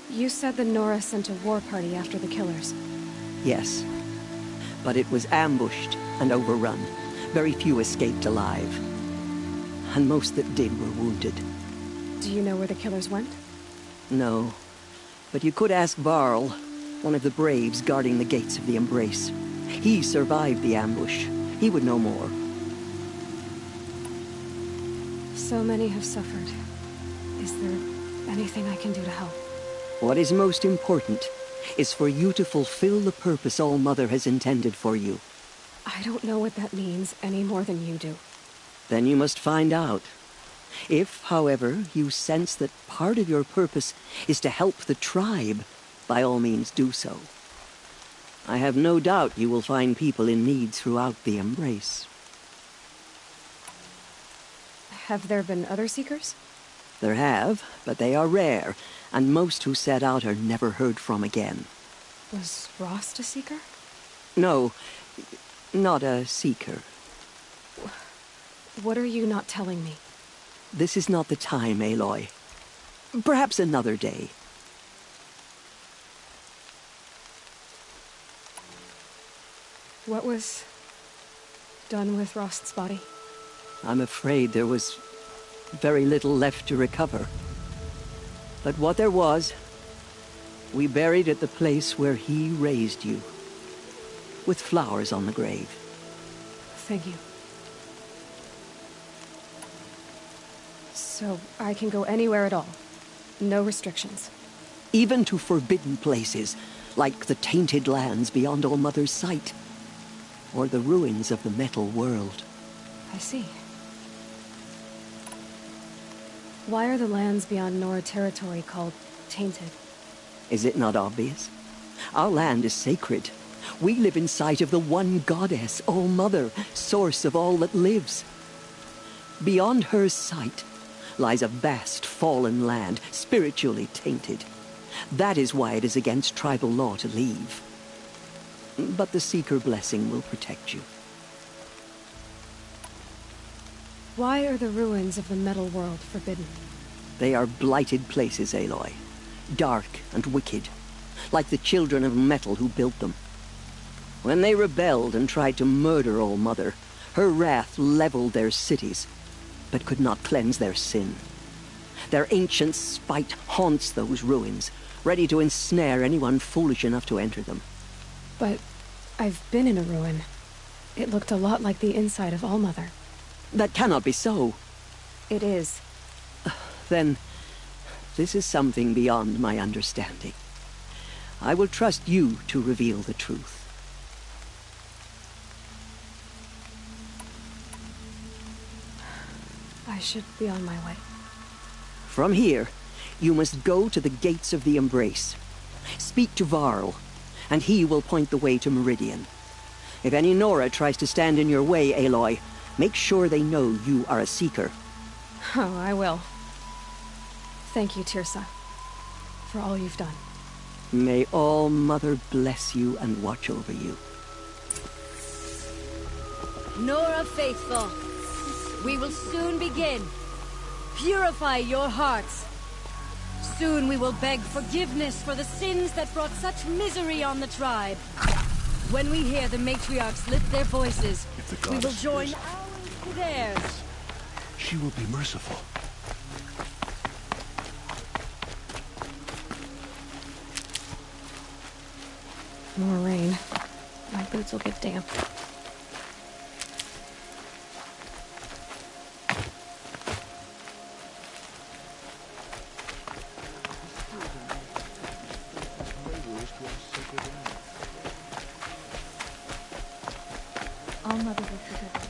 You said the Nora sent a war party after the killers. Yes. But it was ambushed and overrun. Very few escaped alive. And most that did were wounded. Do you know where the killers went? No. But you could ask Varl, one of the braves guarding the gates of the Embrace. He survived the ambush. He would know more. So many have suffered. Is there anything I can do to help? What is most important is for you to fulfill the purpose All Mother has intended for you. I don't know what that means any more than you do. Then you must find out. If, however, you sense that part of your purpose is to help the tribe, by all means do so. I have no doubt you will find people in need throughout the Embrace. Have there been other Seekers? There have, but they are rare, and most who set out are never heard from again. Was Rost a Seeker? No, not a Seeker. What are you not telling me? This is not the time, Aloy. Perhaps another day. What was done with Rost's body? I'm afraid there was very little left to recover. But what there was, we buried at the place where he raised you, with flowers on the grave. Thank you. So I can go anywhere at all? No restrictions? Even to forbidden places, like the tainted lands beyond All Mother's sight, or the ruins of the metal world. I see. Why are the lands beyond Nora territory called tainted? Is it not obvious? Our land is sacred. We live in sight of the one goddess, All Mother, source of all that lives. Beyond her sight lies a vast fallen land, spiritually tainted. That is why it is against tribal law to leave. But the Seeker blessing will protect you. Why are the ruins of the metal world forbidden? They are blighted places, Aloy. Dark and wicked, like the children of metal who built them. When they rebelled and tried to murder All Mother, her wrath leveled their cities, but could not cleanse their sin. Their ancient spite haunts those ruins, ready to ensnare anyone foolish enough to enter them. But I've been in a ruin. It looked a lot like the inside of All Mother. That cannot be so. It is. Then, this is something beyond my understanding. I will trust you to reveal the truth. I should be on my way. From here, you must go to the gates of the Embrace. Speak to Varl, and he will point the way to Meridian. If any Nora tries to stand in your way, Aloy, make sure they know you are a Seeker. Oh, I will. Thank you, Tirsa, for all you've done. May All Mother bless you and watch over you. Nora Faithful, we will soon begin. Purify your hearts. Soon we will beg forgiveness for the sins that brought such misery on the tribe. When we hear the matriarchs lift their voices, we will join ours to theirs. She will be merciful. More rain. My boots will get damp. All Mother will forgive us.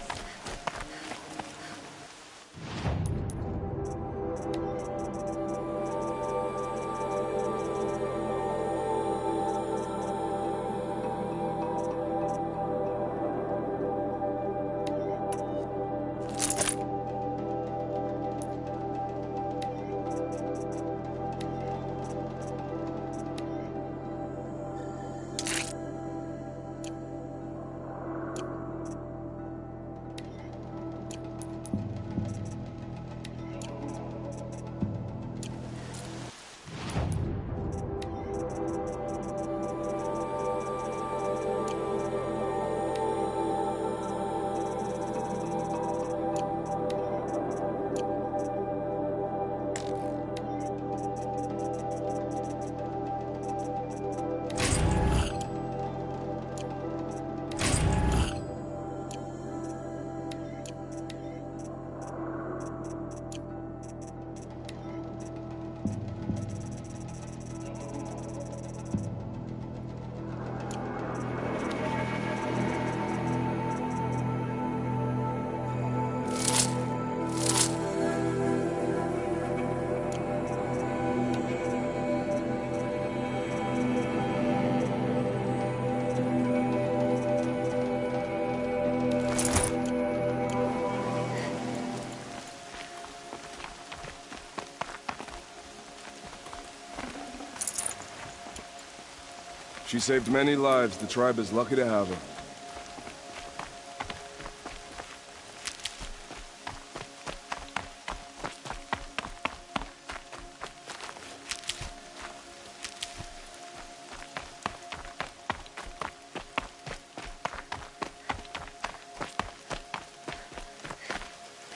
She saved many lives. The tribe is lucky to have her.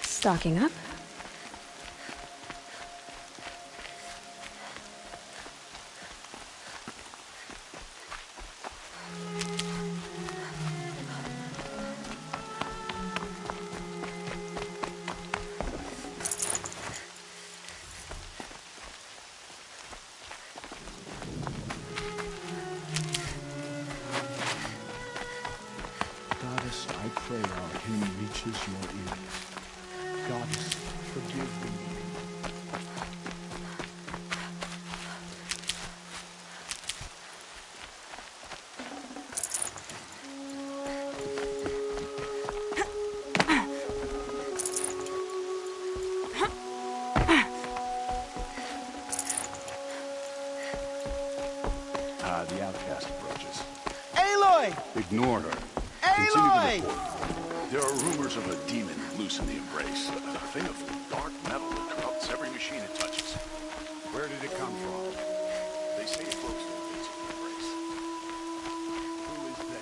Stocking up. Goddess, I pray our hymn reaches your ears. Goddess, forgive me. Aloy! Ignore her. Aloy! Continue the report. There are rumors of a demon loose in the Embrace. A thing of dark metal that corrupts every machine it touches. Where did it come from? They say it flows to the gates of the Embrace. Who is they?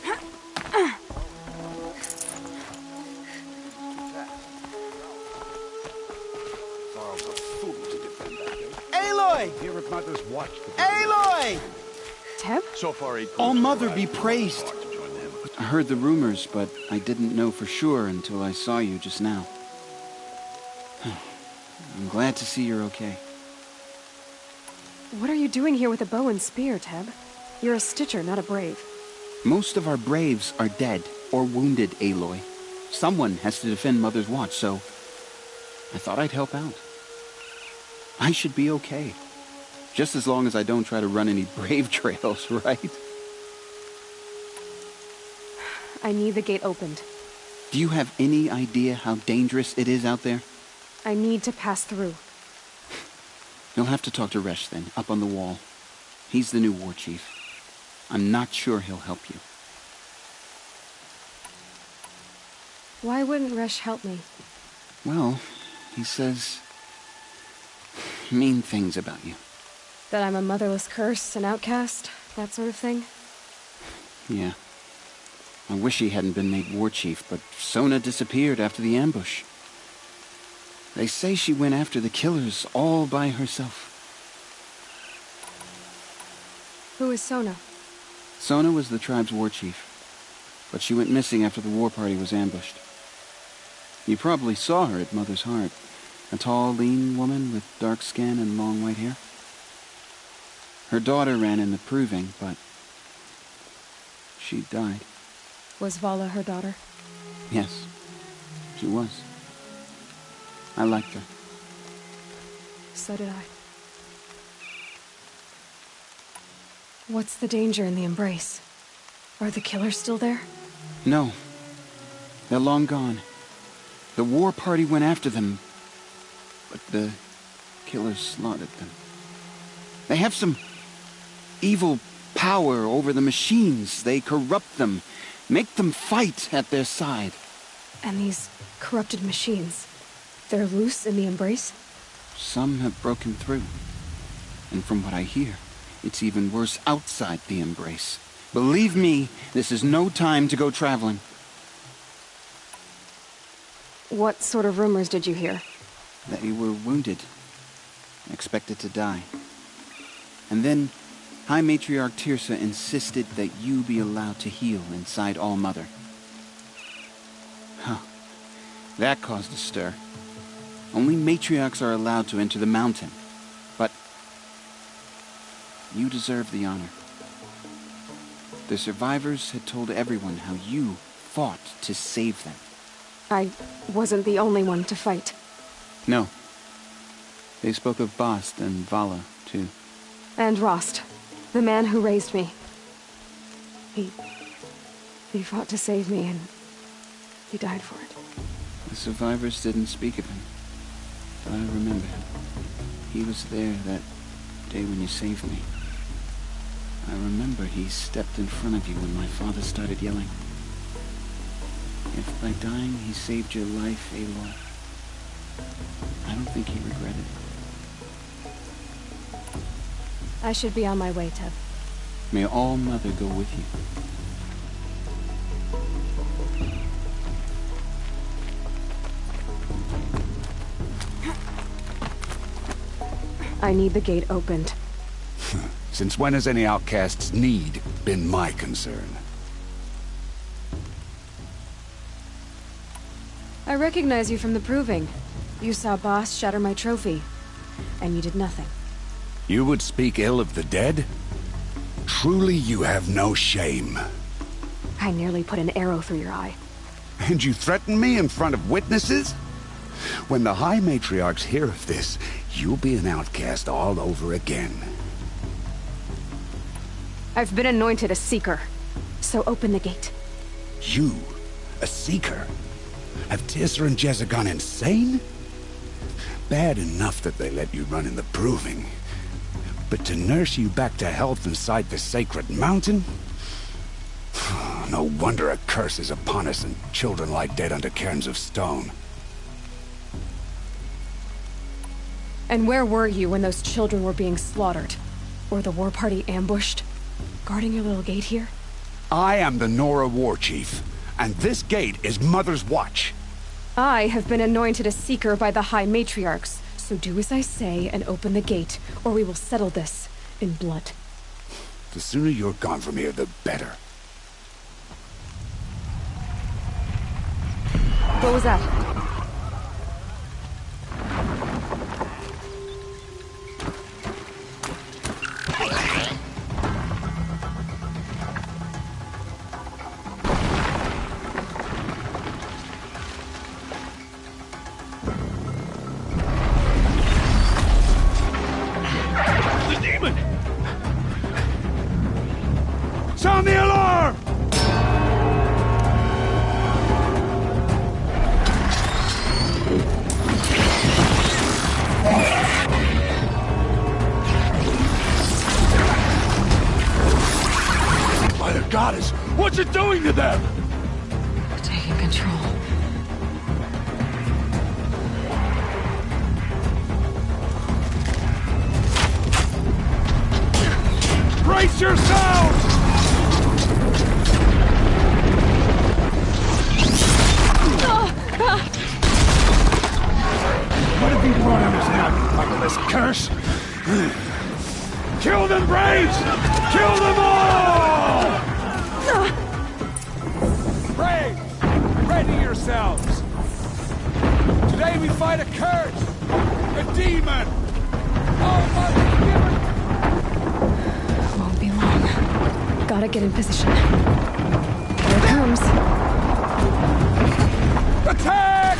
Thor's a fool to defend that gate. Aloy! Here at Mother's Watch. Aloy! Teb? So far, All Mother be praised. I heard the rumors, but I didn't know for sure until I saw you just now. I'm glad to see you're okay. What are you doing here with a bow and spear, Teb? You're a Stitcher, not a Brave. Most of our Braves are dead or wounded, Aloy. Someone has to defend Mother's Watch, so I thought I'd help out. I should be okay. Just as long as I don't try to run any Brave trails, right? I need the gate opened. Do you have any idea how dangerous it is out there? I need to pass through. You'll have to talk to Resh then, up on the wall. He's the new war chief. I'm not sure he'll help you. Why wouldn't Resh help me? Well, he says mean things about you. That I'm a motherless curse, an outcast, that sort of thing? Yeah. I wish he hadn't been made war chief, but Sona disappeared after the ambush. They say she went after the killers all by herself. Who is Sona? Sona was the tribe's war chief, but she went missing after the war party was ambushed. You probably saw her at Mother's Heart. A tall, lean woman with dark skin and long white hair. Her daughter ran in the proving, but she died. Was Vala her daughter? Yes, she was. I liked her. So did I. What's the danger in the Embrace? Are the killers still there? No. They're long gone. The war party went after them, but the killers slaughtered them. They have some evil power over the machines. They corrupt them, make them fight at their side. And these corrupted machines, they're loose in the Embrace? Some have broken through. And from what I hear, it's even worse outside the Embrace. Believe me, this is no time to go traveling. What sort of rumors did you hear? That you were wounded. Expected to die. And then, High Matriarch Tirsa insisted that you be allowed to heal inside All Mother. Huh. That caused a stir. Only matriarchs are allowed to enter the mountain. But you deserve the honor. The survivors had told everyone how you fought to save them. I wasn't the only one to fight. No. They spoke of Bast and Vala, too. And Rost, the man who raised me. He fought to save me, and he died for it. The survivors didn't speak of him, but I remember him. He was there that day when you saved me. I remember he stepped in front of you when my father started yelling. If by dying he saved your life, Aloy, I don't think he regretted it. I should be on my way, Teb. May All Mother go with you. I need the gate opened. Since when has any outcast's need been my concern? I recognize you from the proving. You saw Boss shatter my trophy, and you did nothing. You would speak ill of the dead? Truly you have no shame. I nearly put an arrow through your eye. And you threaten me in front of witnesses? When the High Matriarchs hear of this, you'll be an outcast all over again. I've been anointed a Seeker, so open the gate. You? A Seeker? Have Tirsa and Jezza gone insane? Bad enough that they let you run in the proving. But to nurse you back to health inside the sacred mountain? No wonder a curse is upon us and children lie dead under cairns of stone. And where were you when those children were being slaughtered? Or the war party ambushed? Guarding your little gate here? I am the Nora war chief, and this gate is Mother's watch. I have been anointed a seeker by the High Matriarchs, so do as I say and open the gate, or we will settle this in blood. The sooner you're gone from here, the better. What was that? The demon! Sound the alarm! By the goddess, what's it doing to them? Taking control. Brace yourselves! What have you brought on us now, Michael's curse? Kill them, Braves! Kill them all! Braves, ready yourselves! Today we fight a curse! A demon! Won't be long. Gotta get in position. Here it comes. Attack!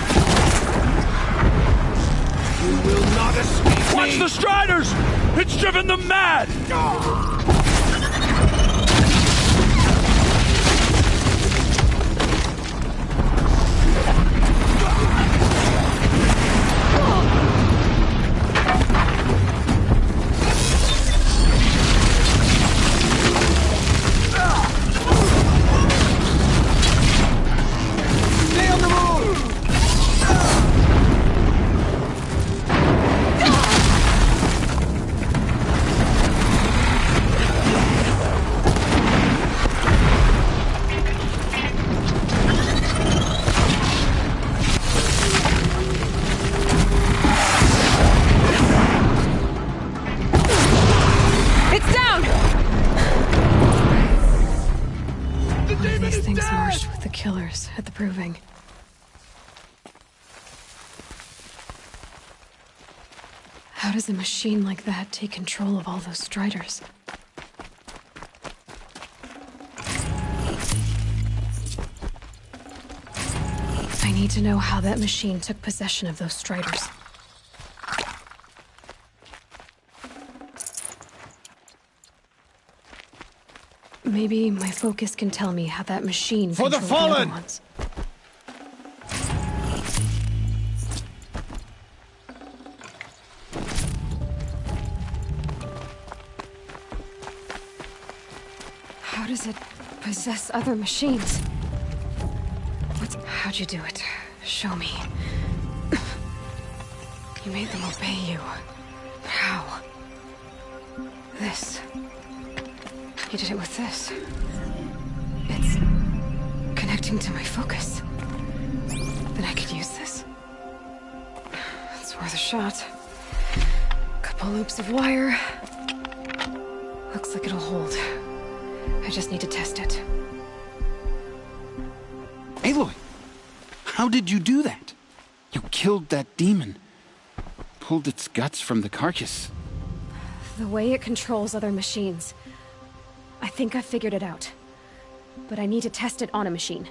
You will not escape. Watch the Striders! It's driven them mad! Stay on the move! It's down! One of these things marched with the killers at the Proving. How does a machine like that take control of all those Striders? I need to know how that machine took possession of those Striders. Maybe my focus can tell me how that machine For the controlled other fallen! ones. How does it possess other machines? How'd you do it? Show me. You made them obey you. How? This. You did it with this. It's connecting to my focus. Then I could use this. It's worth a shot. Couple loops of wire. Looks like it'll hold. I just need to test it. Aloy! How did you do that? You killed that demon. Pulled its guts from the carcass. The way it controls other machines. I think I figured it out. But I need to test it on a machine.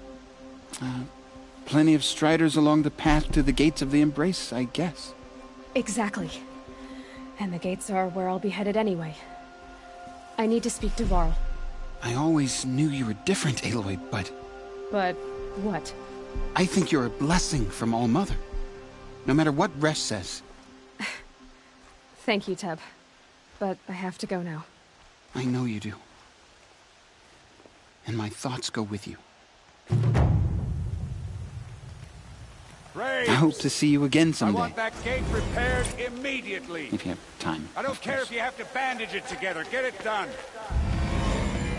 Plenty of Striders along the path to the gates of the Embrace, I guess. Exactly. And the gates are where I'll be headed anyway. I need to speak to Varl. I always knew you were different, Aloy, but... But what? I think you're a blessing from All Mother. No matter what Resh says. Thank you, Teb. But I have to go now. I know you do. And my thoughts go with you. Graves, I hope to see you again someday. I want that gate repaired immediately. If you have time. I don't care if you have to bandage it together. Get it done.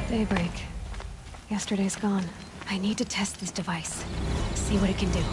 Daybreak. Yesterday's gone. I need to test this device. See what it can do.